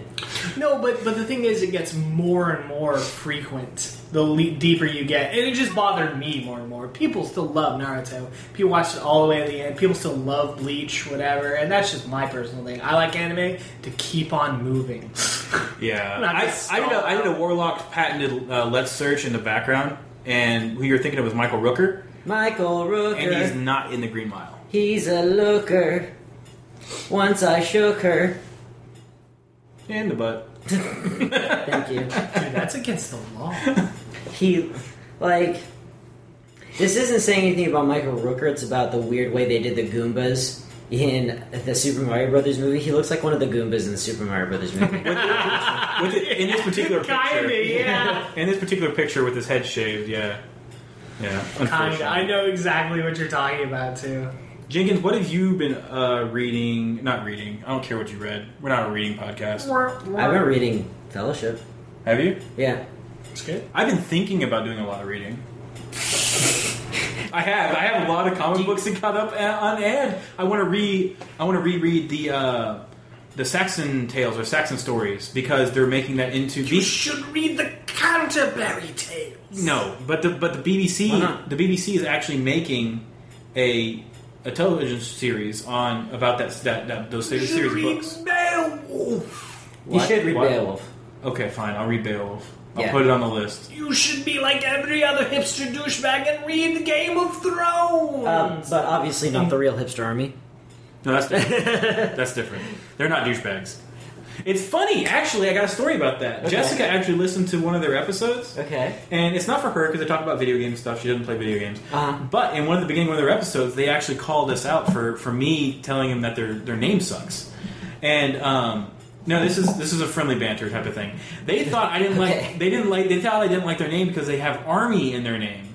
S5: No, but the thing is, it gets more and more frequent the deeper you get, and it just bothered me more and more. People still love Naruto. People watch it all the way to the end. People still love Bleach, whatever, and that's just my personal thing. I like anime to keep on moving.
S4: Yeah, I did a Warlock patented Let's Search in the background, and who you're thinking of was Michael Rooker.
S3: Michael Rooker.
S4: And he's not in the Green Mile.
S3: He's a looker. Once I shook her.
S4: In the butt.
S3: Thank you.
S5: Dude, that's against the law.
S3: This isn't saying anything about Michael Rooker. It's about the weird way they did the Goombas in the Super Mario Brothers movie. He looks like one of the Goombas in the Super Mario Brothers movie.
S4: In this particular picture.
S5: Kinda, yeah.
S4: In this particular picture with his head shaved, yeah. Yeah, unfortunately.
S5: Kinda. I know exactly what you're talking about, too.
S4: Jenkins, what have you been reading? Not reading. I don't care what you read. We're not a reading podcast.
S3: I've been reading Fellowship.
S4: Have you?
S3: Yeah.
S5: It's good.
S4: I've been thinking about doing a lot of reading. I have a lot of comic books that caught up on, and I want to reread the Saxon Tales or Saxon Stories because they're making that into.
S5: You should read the Canterbury Tales.
S4: No, but the BBC the BBC is actually making a television series about those series of books.
S5: Beowulf.
S3: You should read Beowulf.
S4: Okay, fine. I'll read Beowulf. I'll
S3: Yeah.
S4: put it on the list.
S5: You should be like every other hipster douchebag and read the Game of Thrones.
S3: But obviously not the real hipster army.
S4: No, that's different. That's different. They're not douchebags. It's funny, actually. I got a story about that.
S3: Okay.
S4: Jessica actually listened to one of their episodes.
S3: Okay.
S4: And it's not for her because they talk about video game stuff. She doesn't play video games.
S3: Uh-huh.
S4: But in one of the beginning of their episodes, they actually called us out for me telling them that their name sucks. And no, this is a friendly banter type of thing. They thought I didn't like. They thought I didn't like their name because they have army in their name.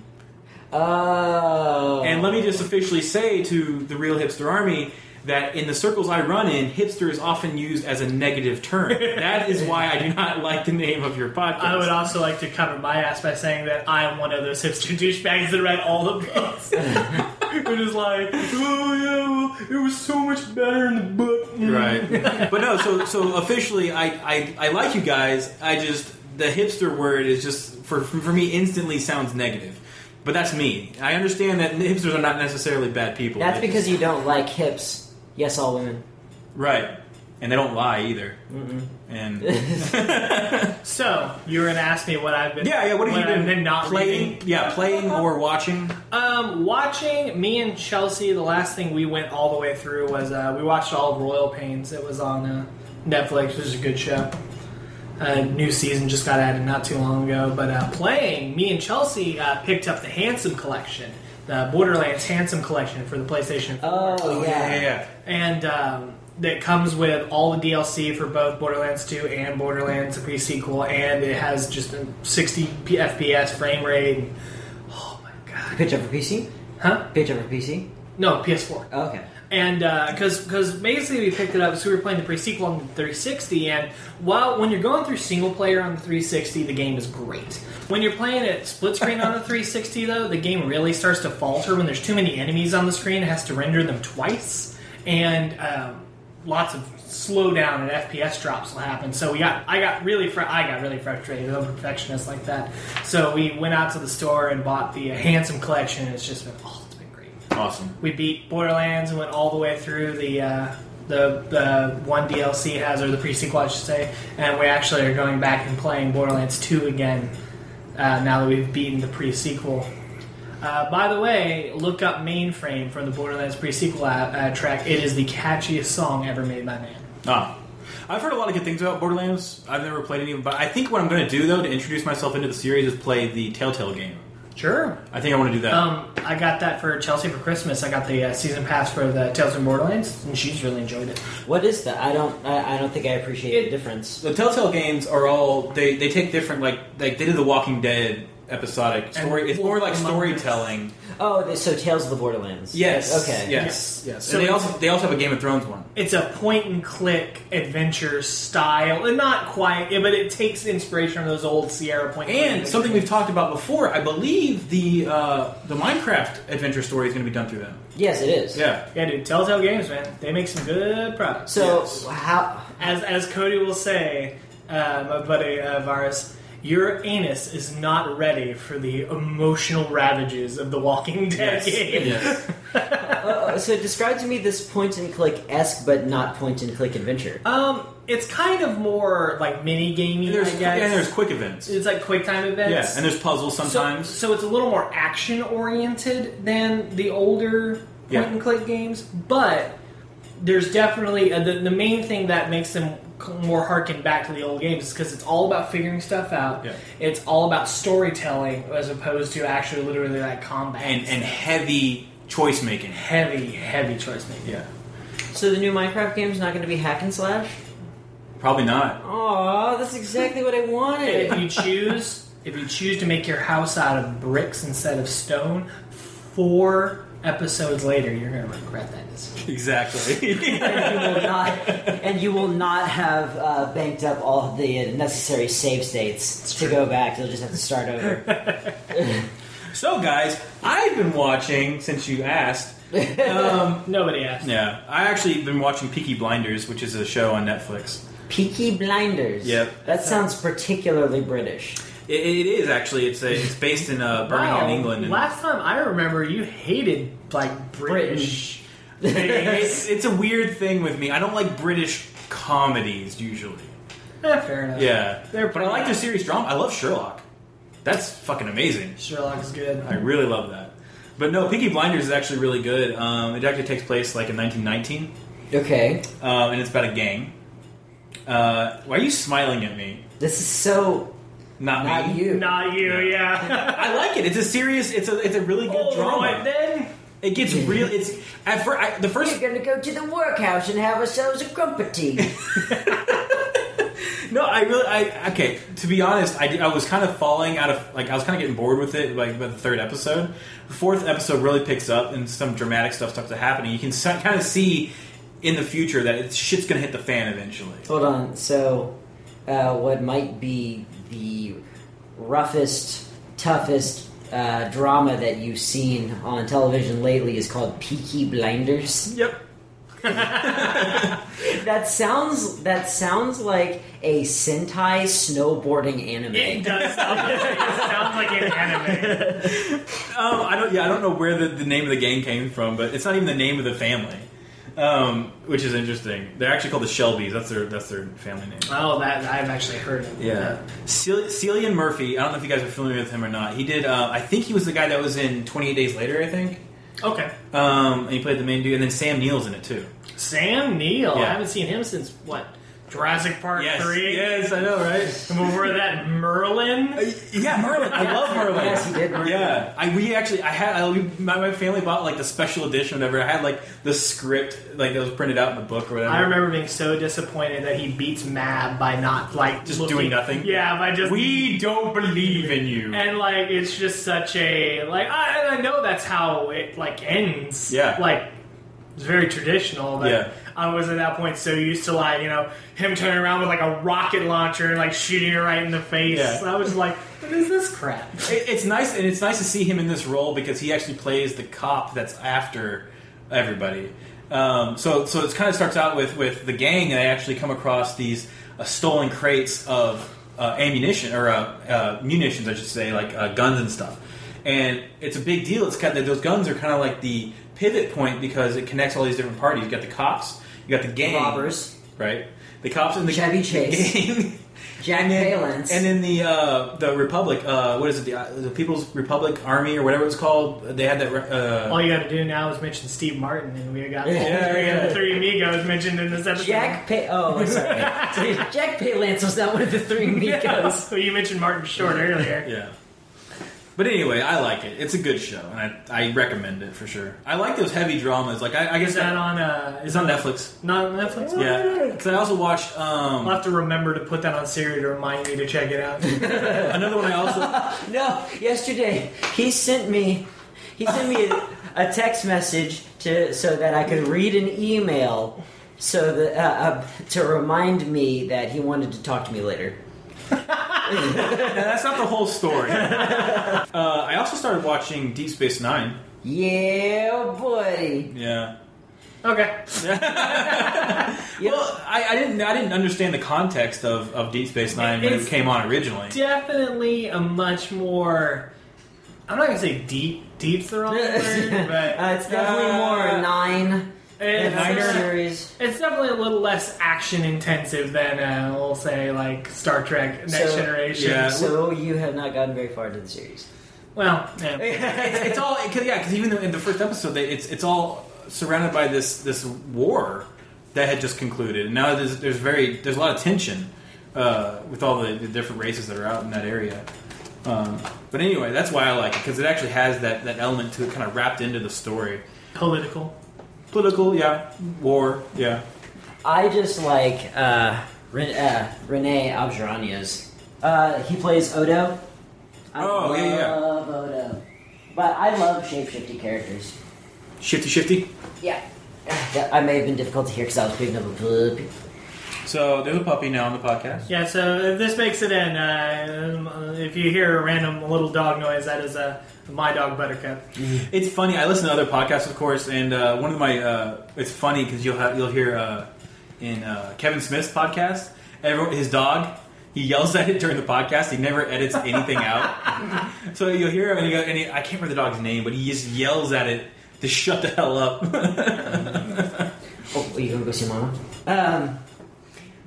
S3: Oh.
S4: And let me just officially say to the real hipster army that in the circles I run in, hipster is often used as a negative term. That is why I do not like the name of your podcast.
S5: I would also like to cover my ass by saying that I am one of those hipster douchebags that read all the books. It is like, oh yeah, well, it was so much better in the book.
S4: Right. But no, so officially, I like you guys. I just, the hipster word is just, for me, instantly sounds negative. But that's me. I understand that hipsters are not necessarily bad people.
S3: That's because you don't like hips. Yes, all women.
S4: Right. And they don't lie either.
S3: Mm-mm.
S4: And
S5: So, you were going to ask me what I've been
S4: what have you been
S5: not
S4: playing?
S5: reading?
S4: Yeah, playing or watching?
S5: Watching, me and Chelsea, the last thing we went all the way through was we watched all of Royal Pains. It was on Netflix, which is a good show. New season just got added not too long ago. But playing, me and Chelsea picked up the Handsome Collection. The Borderlands Handsome Collection for the PlayStation 4.
S3: Oh, yeah.
S5: And that comes with all the DLC for both Borderlands 2 and Borderlands, the pre-sequel, and it has just a 60 FPS frame rate. And, oh my god.
S3: Pitch up for PC?
S5: Huh?
S3: Pitch up for PC?
S5: No, PS4.
S3: Oh, okay.
S5: And because basically we picked it up, so we were playing the pre-sequel on the 360, and when you're going through single player on the 360, the game is great. When you're playing it split screen on the 360, though, the game really starts to falter when there's too many enemies on the screen. It has to render them twice, and lots of slowdown and FPS drops will happen. So I got really frustrated. I'm a perfectionist like that. So we went out to the store and bought the Handsome Collection, and it's just been
S4: Awesome.
S5: We beat Borderlands and went all the way through the one DLC it has, or the pre-sequel, I should say, and we actually are going back and playing Borderlands 2 again now that we've beaten the pre-sequel. By the way, look up Mainframe from the Borderlands pre-sequel track. It is the catchiest song ever made by man.
S4: Ah. I've heard a lot of good things about Borderlands. I've never played any of them, but I think what I'm going to do, though, to introduce myself into the series is play the Telltale game.
S5: Sure.
S4: I think I want to do that.
S5: I got that for Chelsea for Christmas. I got the season pass for the Tales from Borderlands, and she's really enjoyed it.
S3: What is that? I don't think I appreciate the difference.
S4: The Telltale games are all they take different, like they did the Walking Dead episodic story. It's more like storytelling.
S3: Oh, so Tales of the Borderlands.
S4: Yes.
S3: Okay.
S4: Yes.
S5: So
S4: And they also have a Game of Thrones one.
S5: It's a point-and-click adventure style, and not quite, but it takes inspiration from those old Sierra point-and-click.
S4: And something we've talked about before, I believe the Minecraft adventure story is going to be done through them.
S3: Yes, it is.
S4: Yeah.
S5: Yeah, dude, Telltale Games, man. They make some good products.
S3: So
S4: Yes.
S3: how?
S5: As Cody will say, my buddy Varus, your anus is not ready for the emotional ravages of the Walking Dead game.
S4: Yes.
S3: So describe to me this point-and-click-esque, but not point-and-click adventure.
S5: It's kind of more like mini-gaming, I guess.
S4: And there's quick events.
S5: It's like quick-time events.
S4: Yeah, and there's puzzles sometimes.
S5: So it's a little more action-oriented than the older point-and-click games, but there's definitely... the main thing that makes them more harken back to the old games is because it's all about figuring stuff out.
S4: Yeah.
S5: It's all about storytelling as opposed to actually literally like combat.
S4: And heavy choice making.
S5: Heavy choice making.
S4: Yeah.
S3: So the new Minecraft game is not going to be hack and slash?
S4: Probably not.
S3: Oh, that's exactly what I wanted.
S5: And if you choose to make your house out of bricks instead of stone, 4 episodes later, you're going to regret that decision.
S4: Exactly.
S3: And you will not have banked up all the necessary save states to go back. You'll just have to start over.
S4: So, guys, I've been watching, since you asked.
S5: Nobody asked.
S4: Yeah, I actually been watching Peaky Blinders, which is a show on Netflix.
S3: Peaky Blinders.
S4: Yep.
S3: That sounds particularly British.
S4: It is actually. It's based in Birmingham, England. And
S5: Last time I remember, you hated like British things.
S4: it's a weird thing with me. I don't like British comedies usually.
S5: Fair enough.
S4: Yeah,
S5: They're
S4: but I like their series drama. I love Sherlock. That's fucking amazing.
S5: Sherlock is good.
S4: I really love that. But no, Peaky Blinders is actually really good. It actually takes place like in 1919.
S3: Okay.
S4: And it's about a gang. Why are you smiling at me?
S3: This is so...
S4: Not me.
S3: you.
S5: Not you, yeah.
S4: I like it. It's a serious. It's a really good drama.
S5: Right then.
S4: It gets real. It's at first. The first.
S3: We're going to go to the workhouse and have ourselves a crumpet-tea.
S4: No, okay. To be honest, I was kind of falling out of I was kind of getting bored with it. Like by the 3rd episode, the 4th episode really picks up and some dramatic stuff starts happening. You can kind of see in the future that shit's going to hit the fan eventually.
S3: Hold on. So, what might be the roughest, toughest drama that you've seen on television lately is called Peaky Blinders?
S4: Yep.
S3: That sounds like a Sentai snowboarding anime.
S5: It does. It sounds like an anime.
S4: I don't know where the name of the gang came from, but it's not even the name of the family, which is interesting. They're actually called the Shelbys. That's their family name.
S5: Oh, that I've actually heard of.
S4: Yeah. Cillian Murphy. I don't know if you guys are familiar with him or not. He did. I think he was the guy that was in 28 Days Later. I think.
S5: Okay.
S4: And he played the main dude, and then Sam Neill's in it too.
S5: Sam Neill.
S4: Yeah.
S5: I haven't seen him since what? Jurassic Park 3?
S4: Yes, I know, right?
S5: And before that, Merlin?
S4: Yeah, Merlin. I love Merlin.
S3: Yes, he did. Merlin.
S4: Yeah, my family bought like the special edition or whatever. I had like the script like that was printed out in the book or whatever.
S5: I remember being so disappointed that he beats Mab by not like
S4: just doing nothing.
S5: Yeah, by just
S4: we don't believe in you.
S5: And like it's just such a like I know that's how it like ends.
S4: Yeah,
S5: like it's very traditional. But
S4: yeah.
S5: I was at that point so used to like him turning around with like a rocket launcher and like shooting her right in the face.
S4: Yeah.
S5: I was like, what is this crap?
S4: It's nice, and it's nice to see him in this role because he actually plays the cop that's after everybody. So it kind of starts out with the gang, and they actually come across these stolen crates of ammunition or munitions, I should say, like guns and stuff. And it's a big deal. It's kind of, those guns are kind of like the pivot point because it connects all these different parties. You got the cops, you got the gang,
S3: robbers,
S4: right? The cops and the
S3: Chevy Chase,
S4: gang.
S3: Jack Palance,
S4: and then the Republic. What is it? The People's Republic Army or whatever it's called. They had that.
S5: All you got to do now is mention Steve Martin, and we got
S4: the
S5: three amigos mentioned in this episode.
S3: Jack Palance was not one of the 3 amigos.
S5: Well, you mentioned Martin Short earlier.
S4: Yeah. But anyway, I like it. It's a good show, and I recommend it for sure. I like those heavy dramas. Like I guess
S5: Is that on?
S4: It's on Netflix.
S5: Not on Netflix.
S4: Yeah, because I also watched.
S5: I'll have to remember to put that on Siri to remind me to check it out.
S4: Another one I also.
S3: No, yesterday he sent me a text message so that I could read an email, so that to remind me that he wanted to talk to me later.
S4: That's not the whole story. I also started watching Deep Space Nine.
S3: Yeah, buddy.
S4: Yeah.
S5: Okay.
S4: Well, I didn't understand the context of Deep Space Nine when it came on originally.
S5: Definitely a much more. I'm not gonna say deep's the wrong word, but
S3: it's definitely more Nine. Series.
S5: It's definitely a little less action intensive than we'll say like Star Trek Next Generation.
S4: Yeah.
S3: So you have not gotten very far into the series.
S5: Well, yeah.
S4: it's all because even in the first episode, it's all surrounded by this war that had just concluded, and now there's a lot of tension with all the different races that are out in that area. But anyway, that's why I like it, because it actually has that element to it, kind of wrapped into the story. Political, yeah. War, yeah.
S3: I just like Rene Algeranias. He plays Odo. I love Odo. But I love shape-shifty characters.
S4: Shifty?
S3: Yeah. I may have been difficult to hear because I was picking up a puppy.
S4: So there's a puppy now on the podcast.
S5: Yeah, so if this makes it in, if you hear a random little dog noise, that is my dog Buttercup.
S4: It's funny. I listen to other podcasts, of course, and one of my it's funny because you'll hear in Kevin Smith's podcast, his dog, he yells at it during the podcast. He never edits anything out. So you'll hear him, and I can't remember the dog's name, but he just yells at it to shut the hell up.
S3: Oh, you gonna go see Mama?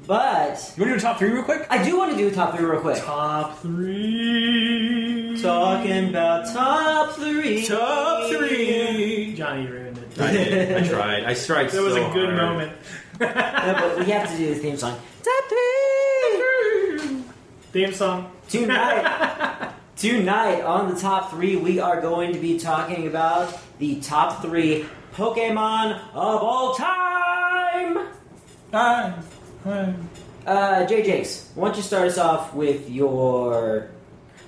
S3: But
S4: you want to do a top 3 real quick?
S3: I do want to do a top 3 real quick.
S5: Top 3.
S3: Talking about top 3.
S4: Top 3.
S5: Johnny ruined it.
S4: I did. I tried. I tried.
S5: That was
S4: so
S5: a good
S4: hard.
S5: moment.
S3: No, but we have to do the theme song. Top 3.
S5: Theme song.
S3: Tonight on the top 3, we are going to be talking about the top 3 Pokemon of all time. Jenks, why don't you start us off with your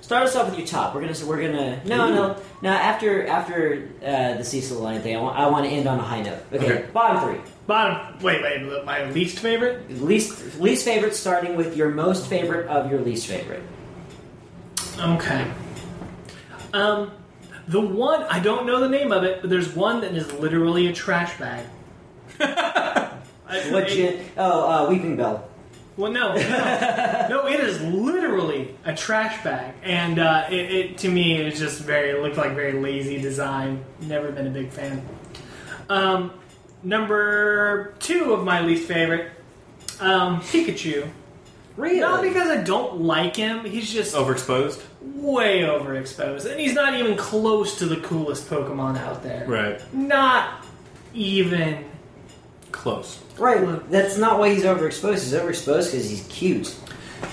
S3: top. We're gonna no. After the Cecil line thing, I want to end on a high note. Okay. Bottom 3.
S5: Wait. My least favorite.
S3: Least favorite, starting with your most favorite of your least favorite.
S5: Okay. The one I don't know the name of it, but there's one that is literally a trash bag.
S3: Legit. Weeping Bell.
S5: Well, no, it is literally a trash bag, and it to me it just looked like very lazy design. Never been a big fan. Number 2 of my least favorite, Pikachu.
S3: Really?
S5: Not because I don't like him. He's just
S4: Overexposed?
S5: way overexposed, and he's not even close to the coolest Pokemon out there.
S4: Right.
S5: Not even
S4: Close.
S3: Right. That's not why he's overexposed. He's overexposed because he's cute.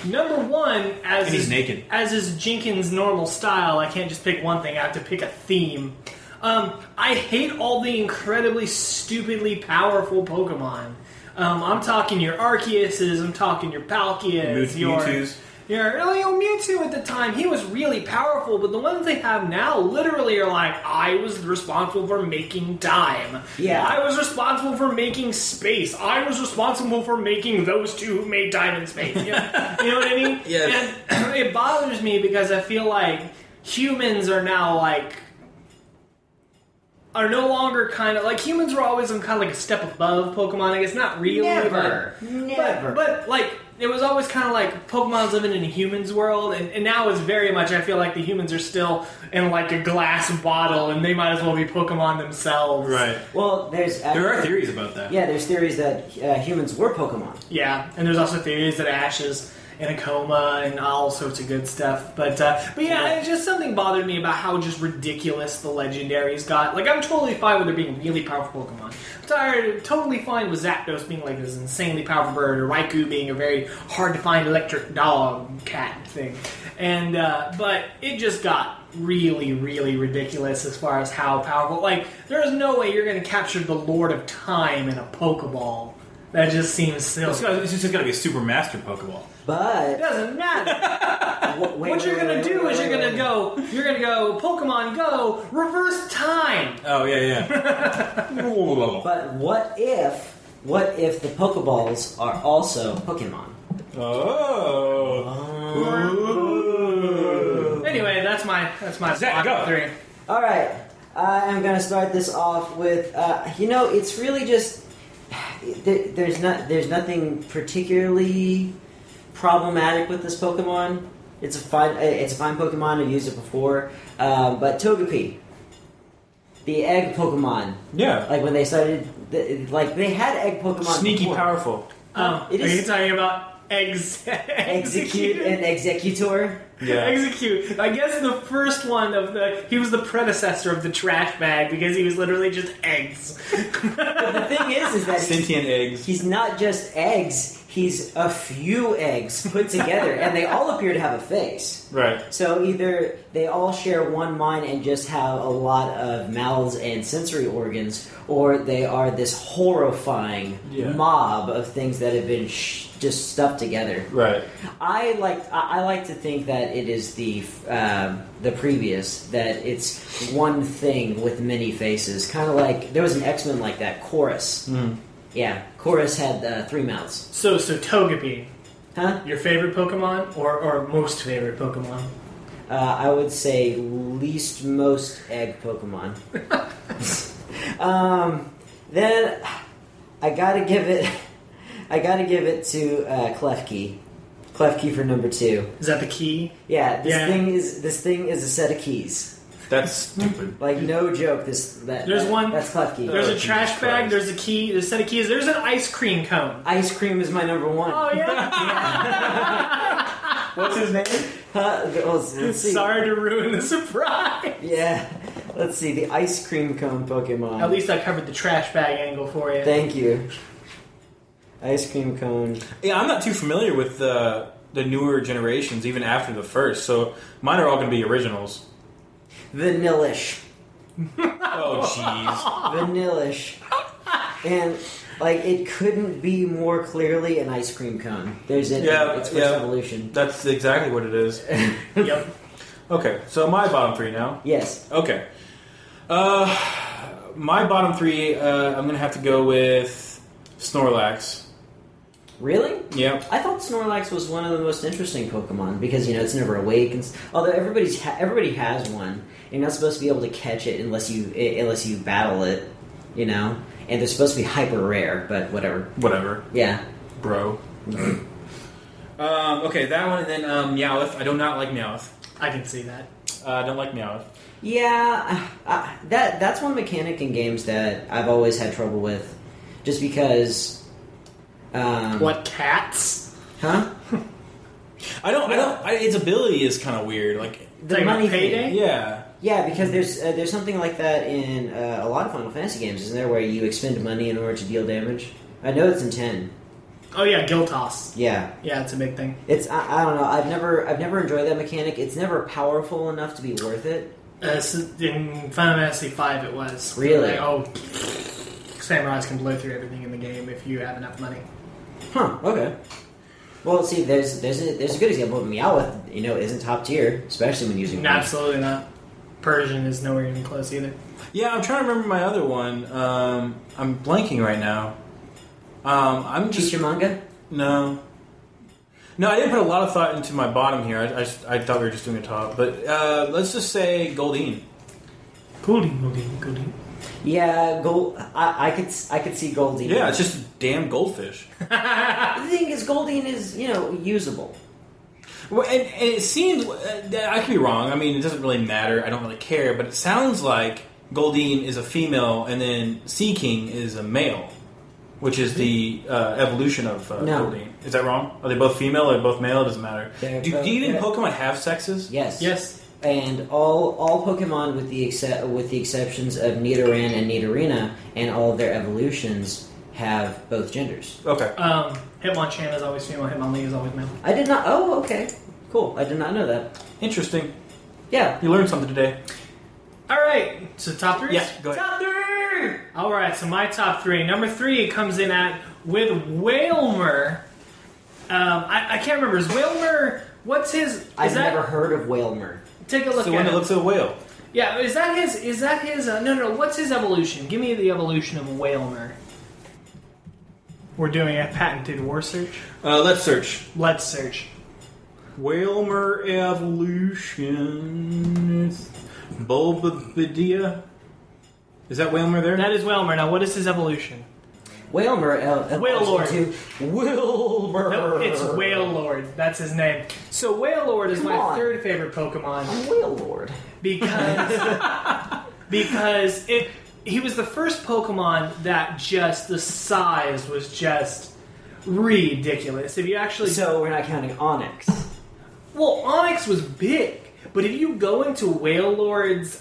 S5: Number 1,
S4: And he's naked.
S5: As is Jenkins' normal style, I can't just pick one thing. I have to pick a theme. I hate all the incredibly, stupidly powerful Pokemon. I'm talking your Arceuses, I'm talking your Palkias,
S4: Mewtwo's.
S5: Mewtwo at the time, he was really powerful, but the ones they have now literally are like, I was responsible for making time.
S3: Yeah.
S5: I was responsible for making space. I was responsible for making those two who made time and space. You know what I mean?
S4: Yes.
S5: And it bothers me because I feel like humans are now are no longer kind of like humans were always on kind of like a step above Pokemon. I guess not really,
S3: Never.
S5: but like it was always kind of like Pokemon's living in a human's world, and now it's very much. I feel like the humans are still in like a glass bottle, and they might as well be Pokemon themselves.
S4: Right.
S3: Well,
S4: there are theories about that.
S3: Yeah, there's theories that humans were Pokemon.
S5: Yeah, and there's also theories that Ash is in a coma and all sorts of good stuff. But yeah, it's just something bothered me about how just ridiculous the legendaries got. Like, I'm totally fine with there being really powerful Pokemon. I'm totally fine with Zapdos being like this insanely powerful bird, or Raikou being a very hard-to-find electric dog cat thing. And but it just got really, really ridiculous as far as how powerful. Like, there is no way you're going to capture the Lord of Time in a Pokeball. That just seems silly.
S4: It's just got to be a Super Master Pokeball.
S6: But
S5: it doesn't matter. What you're going to do is you're going to go Pokemon Go reverse time.
S4: Oh yeah.
S6: But what if the Pokeballs are also Pokemon?
S5: Anyway, that's my
S4: Zach, go.
S5: 3.
S6: All right, I'm going to start this off with it's really just there's nothing particularly problematic with this Pokemon. It's a fine Pokemon. I've used it before, but Togepi, the egg Pokemon.
S4: Yeah,
S6: like when they started, they had egg Pokemon.
S4: Sneaky
S6: before.
S4: Powerful.
S5: Are you talking about
S6: Execute and Executor?
S4: Yeah.
S5: Execute. I guess the first one he was the predecessor of the trash bag because he was literally just eggs.
S6: But the thing is that
S4: sentient eggs.
S6: He's not just eggs. He's a few eggs put together, and they all appear to have a face.
S4: Right.
S6: So either they all share one mind and just have a lot of mouths and sensory organs, or they are this horrifying mob of things that have been just stuffed together.
S4: Right.
S6: I like to think that it is the previous, that it's one thing with many faces. Kind of like there was an X-Men like that, Chorus.
S4: Mm.
S6: Yeah, Chorus had 3 mouths.
S5: So Togepi,
S6: huh?
S5: Your favorite Pokemon or most favorite Pokemon?
S6: I would say least most egg Pokemon. Then I gotta give it to Klefki. Klefki for number 2.
S5: Is that the key?
S6: Yeah, this thing is a set of keys.
S4: That's stupid.
S6: Like, no joke. That's Klefki.
S5: There's a trash bag. There's a key. There's a set of keys. There's an ice cream cone.
S6: Ice cream is my number 1.
S5: Oh yeah.
S4: What's his name?
S6: Let's see.
S5: Sorry to ruin the surprise.
S6: Yeah. Let's see. The ice cream cone Pokemon.
S5: At least I covered the trash bag angle for you.
S6: Thank you. Ice cream cone.
S4: Yeah, I'm not too familiar with the newer generations, even after the first. So mine are all going to be originals.
S6: Vanillish.
S4: Oh, jeez.
S6: Vanillish. And, it couldn't be more clearly an ice cream cone. There's it. It's first evolution.
S4: That's exactly what it is.
S5: Yep.
S4: Okay, so my bottom 3 now.
S6: Yes.
S4: Okay. My bottom 3, I'm going to have to go with Snorlax.
S6: Really?
S4: Yeah.
S6: I thought Snorlax was one of the most interesting Pokemon because, it's never awake. Although everybody has one. You're not supposed to be able to catch it unless you battle it, And they're supposed to be hyper rare, but whatever.
S4: Whatever.
S6: Yeah.
S4: Bro. Okay, that one, and then Meowth. I do not like Meowth.
S5: I can see that.
S4: I don't like Meowth.
S6: Yeah, that's one mechanic in games that I've always had trouble with, just because.
S5: What, cats?
S6: Huh?
S4: Its ability is kind of weird. Like
S6: the money
S5: payday.
S6: Thing.
S4: Yeah.
S6: Yeah, because there's something like that in a lot of Final Fantasy games, isn't there, where you expend money in order to deal damage? I know it's in 10.
S5: Oh yeah, Guild Toss.
S6: Yeah.
S5: Yeah, it's a big thing.
S6: It's I don't know. I've never enjoyed that mechanic. It's never powerful enough to be worth it.
S5: In Final Fantasy V, it was
S6: really.
S5: Samurais can blow through everything in the game if you have enough money.
S6: Huh. Okay. Well, see, there's a good example of Meowth. Isn't top tier, especially when using.
S5: Absolutely not. Persian is nowhere even close either.
S4: Yeah, I'm trying to remember my other one. I'm blanking right now. I'm just
S6: Chichamanga?
S4: No, I didn't put a lot of thought into my bottom here. I thought we were just doing a top, but let's just say Goldeen.
S5: Goldeen.
S6: Yeah, I could see Goldeen.
S4: Yeah, it's just a damn goldfish.
S6: The thing is, Goldeen is usable.
S4: Well, and it seems I could be wrong. I mean, it doesn't really matter. I don't really care. But it sounds like Goldeen is a female, and then Sea King is a male. which is the evolution of
S6: No.
S4: Goldeen. Is that wrong? Are they both female or both male? It doesn't matter. Do even Pokemon have sexes?
S6: Yes.
S5: Yes.
S6: And all Pokemon, with the exceptions of Nidoran and Nidorina, and all of their evolutions, have both genders.
S4: Okay.
S5: Hitmonchan is always female. Hitmonlee is always male.
S6: I did not. Oh, okay, cool. I did not know that.
S4: Interesting.
S6: Yeah.
S4: You learned something today.
S5: All right. So top three.
S4: Yeah. Go ahead.
S5: Top three. All right. So my top three. Number 3 comes in with Wailmer. I can't remember. Is Wailmer? What's his?
S6: I've never heard of Wailmer.
S5: Take a look
S4: So
S5: at
S4: when
S5: it.
S4: it looks like a whale.
S5: Yeah, is that his? No. What's his evolution? Give me the evolution of Wailmer. We're doing a patented war search.
S4: Let's search.
S5: Let's search.
S4: Wailmer evolution. Bulbapedia. Is that Wailmer there?
S5: That is Wailmer. Now, what is his evolution?
S6: Wailmer.
S5: Wailord.
S6: Wilbur.
S5: No, it's Wailord. That's his name. So Wailord is
S6: Come
S5: my
S6: on.
S5: third favorite Pokemon
S6: Wailord.
S5: because he was the first Pokemon that just the size was just ridiculous. If you actually
S6: So we're not counting Onyx.
S5: well, Onyx was big, but if you go into Wailord's,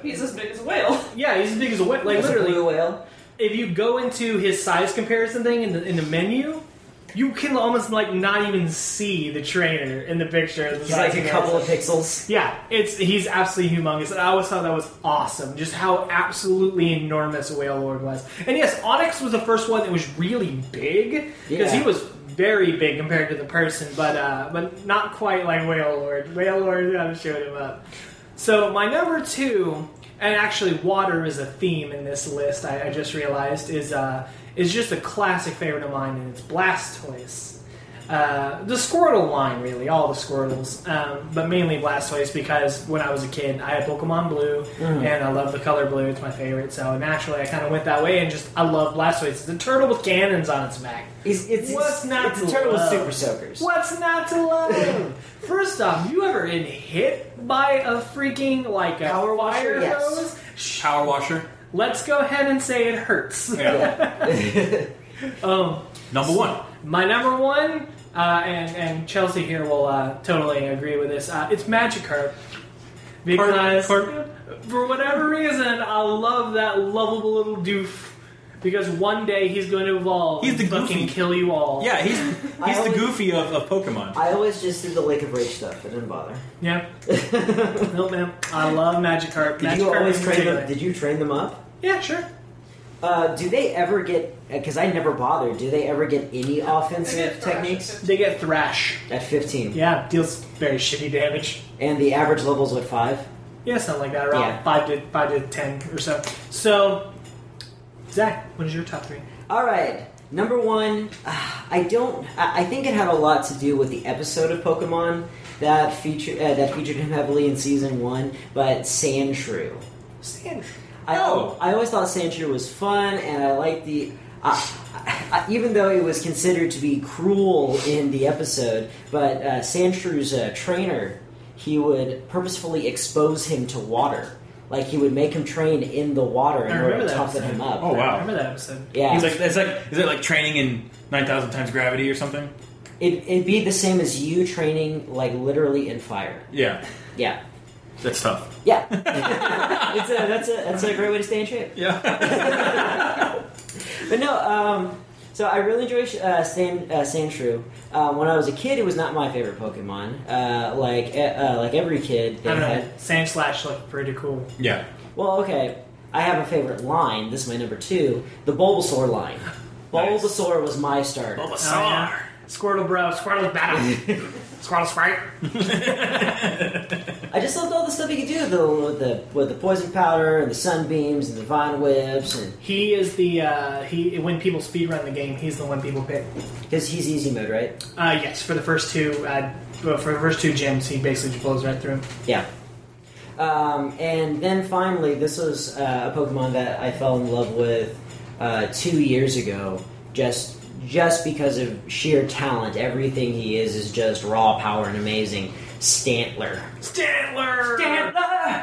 S7: He's as big as a whale.
S5: yeah, he's as big as a whale. Like
S6: That's a
S5: literally,
S6: blue whale.
S5: if you go into his size comparison thing in the menu, you can almost like not even see the trainer in the picture. The
S6: He's
S5: size
S6: like a
S5: comparison.
S6: couple of pixels.
S5: Yeah, he's absolutely humongous, and I always thought that was awesome. Just how absolutely enormous Wailord was. And yes, Onyx was the first one that was really big because
S6: Yeah.
S5: he was very big compared to the person, but not quite like Wailord. Wailord showed him up. So my number 2, and actually water is a theme in this list. I just realized is just a classic favorite of mine, and it's Blastoise. The Squirtle line, really, all the Squirtles, but mainly Blastoise because when I was a kid, I had Pokemon Blue, and I love the color blue. It's my favorite, so naturally I kind of went that way, and I love Blastoise. It's a turtle with cannons on its back.
S6: It's
S5: What's not
S6: it's
S5: to
S6: a turtle with
S5: love?
S6: super soakers.
S5: What's not to love? First off, you ever been hit by a freaking like a
S6: Power washer?
S5: fire
S6: Yes.
S5: hose?
S4: Power washer.
S5: Let's go ahead and say it hurts.
S4: Yeah. Number 1.
S5: My number 1, and Chelsea here will totally agree with this. It's Magikarp because for whatever reason I love that lovable little doof. Because one day he's going to evolve
S4: He's the
S5: and fucking
S4: Goofy.
S5: kill you all.
S4: Yeah, he's
S6: always-
S4: the Goofy of Pokemon.
S6: I always just did the Lake of Rage stuff. I didn't bother.
S5: Yeah. Nope, man. I love Magikarp.
S6: Did
S5: Magikarp
S6: you always
S5: in
S6: train
S5: particular.
S6: them? Did you train them up?
S5: Yeah, sure.
S6: Do they ever get? Because I never bothered. Do they ever get any offensive techniques
S5: They get Thrash.
S6: at 15?
S5: Yeah, deals very shitty damage.
S6: And the average level's what, 5?
S5: Yeah, something like that. Around
S6: Yeah.
S5: 5 to 10 or so. So, Zach, what is your top 3?
S6: All right, number 1. I think it had a lot to do with the episode of Pokemon that featured him heavily in season 1. But Sandshrew.
S5: Sandshrew.
S6: I always thought Sandshrew was fun, and I liked the. Even though it was considered to be cruel in the episode, but Sandshrew's trainer, he would purposefully expose him to water. Like, he would make him train in the water in
S5: I
S6: order
S5: remember
S6: to
S5: that
S6: toughen
S5: episode.
S6: him up.
S4: Oh,
S5: I
S4: wow.
S5: remember that episode.
S6: Yeah.
S4: Is it like training in 9,000 times gravity or something?
S6: It'd be the same as you training, like, literally in fire.
S4: Yeah.
S6: Yeah.
S4: That's tough.
S6: Yeah. That's a great way to stay in shape.
S4: Yeah.
S6: But no, so I really enjoy Sandshrew. When I was a kid, it was not my favorite Pokemon. Like every kid,
S5: I
S6: they
S5: don't know.
S6: had.
S5: Sandslash looked pretty cool.
S4: Yeah.
S6: Well, okay, I have a favorite line. This is my number 2, the Bulbasaur line. Bulbasaur was my starter.
S5: Oh, yeah. Squirtle, bro. Squirtle is better. Squirtle Sprite.
S6: I just loved all the stuff he could do with the poison powder and the sunbeams and the vine whips, and
S5: He is the when people speedrun the game, he's the one people pick.
S6: because he's easy mode, right?
S5: Yes, for the first 2 gyms, he basically just blows right through.
S6: Yeah. And then finally, this was a Pokemon that I fell in love with 2 years ago, just because of sheer talent. Everything he is just raw power and amazing. Stantler.
S5: Stantler!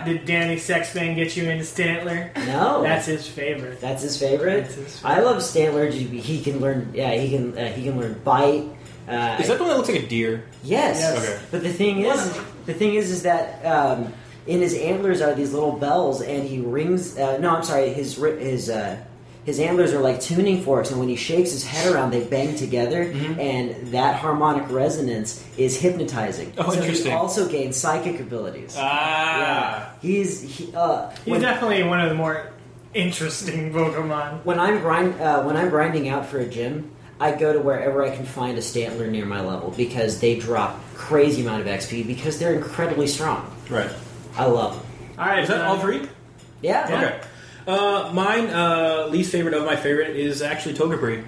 S5: Did Danny Sexbang get you into Stantler?
S6: No.
S5: That's his favorite.
S6: That's his favorite?
S5: That's his favorite.
S6: I love Stantler. He can learn, he can learn bite.
S4: Is that the one that looks like a deer?
S6: Yes.
S4: Okay.
S6: But the thing is that in his antlers are these little bells, and he rings. His antlers are like tuning forks, and when he shakes his head around, they bang together, and that harmonic resonance is hypnotizing.
S4: Oh,
S6: so
S4: interesting.
S6: He also gains psychic abilities.
S4: Ah.
S6: Yeah. He's
S5: definitely one of the more interesting Pokemon.
S6: When I'm grinding out for a gym, I go to wherever I can find a Stantler near my level because they drop crazy amount of XP because they're incredibly strong.
S4: Right.
S6: I love them.
S5: All right,
S4: Is that all three?
S6: Yeah.
S4: Okay. Mine, least favorite of my favorite is actually Togepi.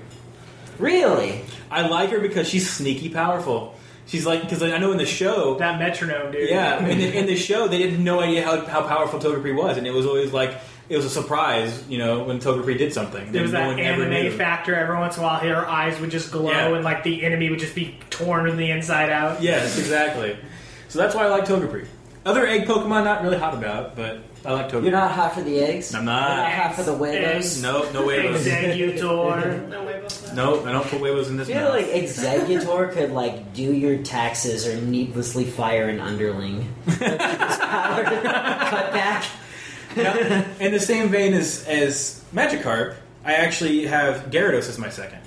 S6: Really?
S4: I like her because she's sneaky powerful. She's like, because I know in the show...
S5: That metronome, dude.
S4: Yeah, in the show, they had no idea how powerful Togepi was, and it was always like... It was a surprise, when Togepi did something.
S5: There was that anime factor. Every once in a while, her eyes would just glow, and like the enemy would just be torn from the inside out.
S4: Yes, exactly. So that's why I like Togepi. Other egg Pokemon, not really hot about, but I like Togepi.
S6: You're not hot for the eggs?
S4: I'm not.
S6: You're not hot for the huevos?
S4: No huevos.
S5: Executor.
S7: No huevos.
S4: No, I don't put huevos in this
S6: I feel
S4: mouth.
S6: like Executor could do your taxes or needlessly fire an underling. Cut back.
S4: Now, in the same vein as Magikarp, I actually have Gyarados as my second.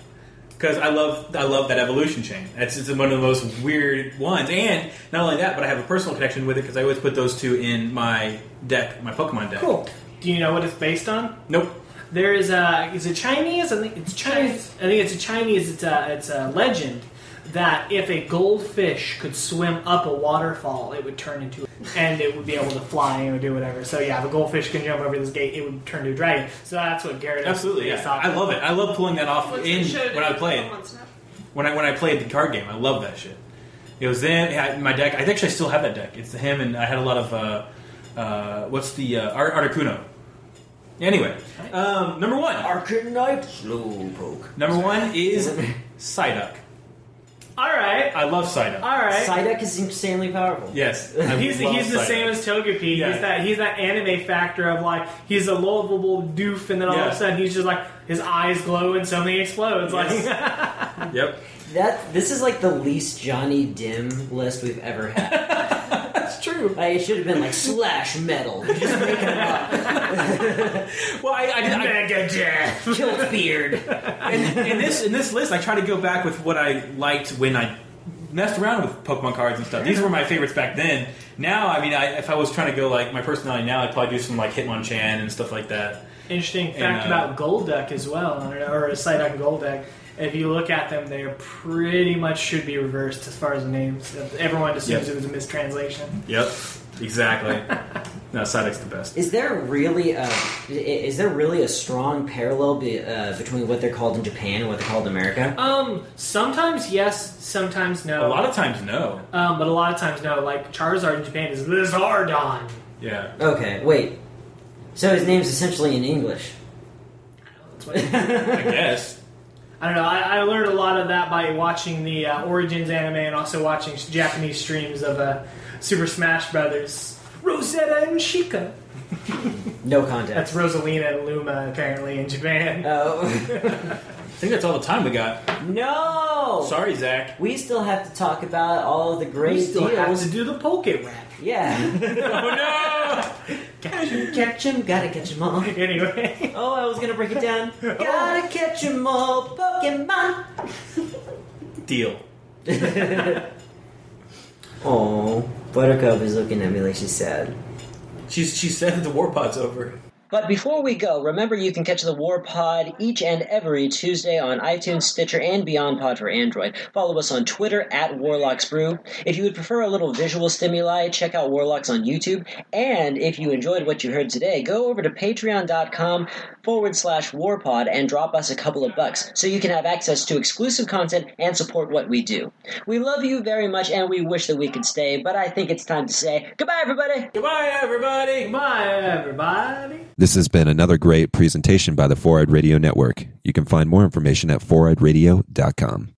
S4: Because I love that evolution chain. It's one of the most weird ones. And not only that, but I have a personal connection with it because I always put those two in my deck, my Pokemon deck.
S5: Cool. Do you know what it's based on?
S4: Nope.
S5: There is is it Chinese? I think it's Chinese. I think it's a Chinese. It's a legend that if a goldfish could swim up a waterfall, it would turn into, and it would be able to fly and it would do whatever. So yeah, if a goldfish can jump over this gate, it would turn to a dragon. So that's what Gyarados.
S4: Absolutely, yeah. I love it. I love pulling that off when I played. When I played the card game, I love that shit. It was then my deck. I actually still have that deck. It's him, and I had a lot of what's the Articuno. Anyway, number one.
S6: Arcanite Slowpoke.
S4: Number one is Psyduck.
S5: All right.
S4: I love Psyduck.
S5: All right.
S6: Psyduck is insanely powerful.
S4: Yes.
S5: He's the same as Togepi.
S4: Yeah.
S5: He's that anime factor of he's a lovable doof, and then all of a sudden he's just his eyes glow and something explodes.
S4: Yes. Yep.
S6: This is the least Jonnydem list we've ever had.
S4: That's true.
S6: It should have been slash metal. Just making it up.
S4: Well, I
S5: Megadeth.
S6: Kilt beard.
S4: in this list, I try to go back with what I liked when I messed around with Pokemon cards and stuff. These were my favorites back then. Now, if I was trying to go my personality now, I'd probably do some Hitmonchan and stuff like that.
S5: Interesting fact about Golduck as well, or Psyduck and Golduck. If you look at them, they pretty much should be reversed as far as the names. Everyone assumes it was a mistranslation.
S4: Yep, exactly. No, Psyduck's the best.
S6: Is there really a strong parallel between what they're called in Japan and what they're called in America?
S5: Sometimes yes, sometimes no.
S4: A lot of times no.
S5: But a lot of times no. Charizard in Japan is Lizardon.
S4: Yeah.
S6: Okay, wait. So his name's essentially in English.
S5: That's what
S4: I guess.
S5: I don't know. I learned a lot of that by watching the Origins anime and also watching Japanese streams of Super Smash Brothers. Rosetta and Sheikah.
S6: No context.
S5: That's Rosalina and Luma, apparently, in Japan.
S6: Oh.
S4: I think that's all the time we got.
S6: No!
S4: Sorry, Zach.
S6: We still have to talk about all of the great
S5: We still have
S6: deals.
S5: to do the Poke Rap.
S6: Yeah.
S4: Oh, no!
S6: Catch 'em, gotta catch 'em all.
S5: Anyway.
S6: Oh, I was gonna break it down. Gotta catch 'em all, Pokemon.
S4: Deal.
S6: Oh, Buttercup is looking at me like she's sad.
S4: She said that the WarPod's over.
S6: But before we go, remember you can catch the WarPod each and every Tuesday on iTunes, Stitcher, and Beyond Pod for Android. Follow us on Twitter at Warlock's Brew. If you would prefer a little visual stimuli, check out Warlocks on YouTube. And if you enjoyed what you heard today, go over to patreon.com/WarPod and drop us a couple of bucks so you can have access to exclusive content and support what we do. We love you very much and we wish that we could stay, but I think it's time to say goodbye, everybody!
S4: Goodbye, everybody!
S5: Bye, everybody!
S8: This has been another great presentation by the 4-Eyed Radio Network. You can find more information at 4eyedradio.com.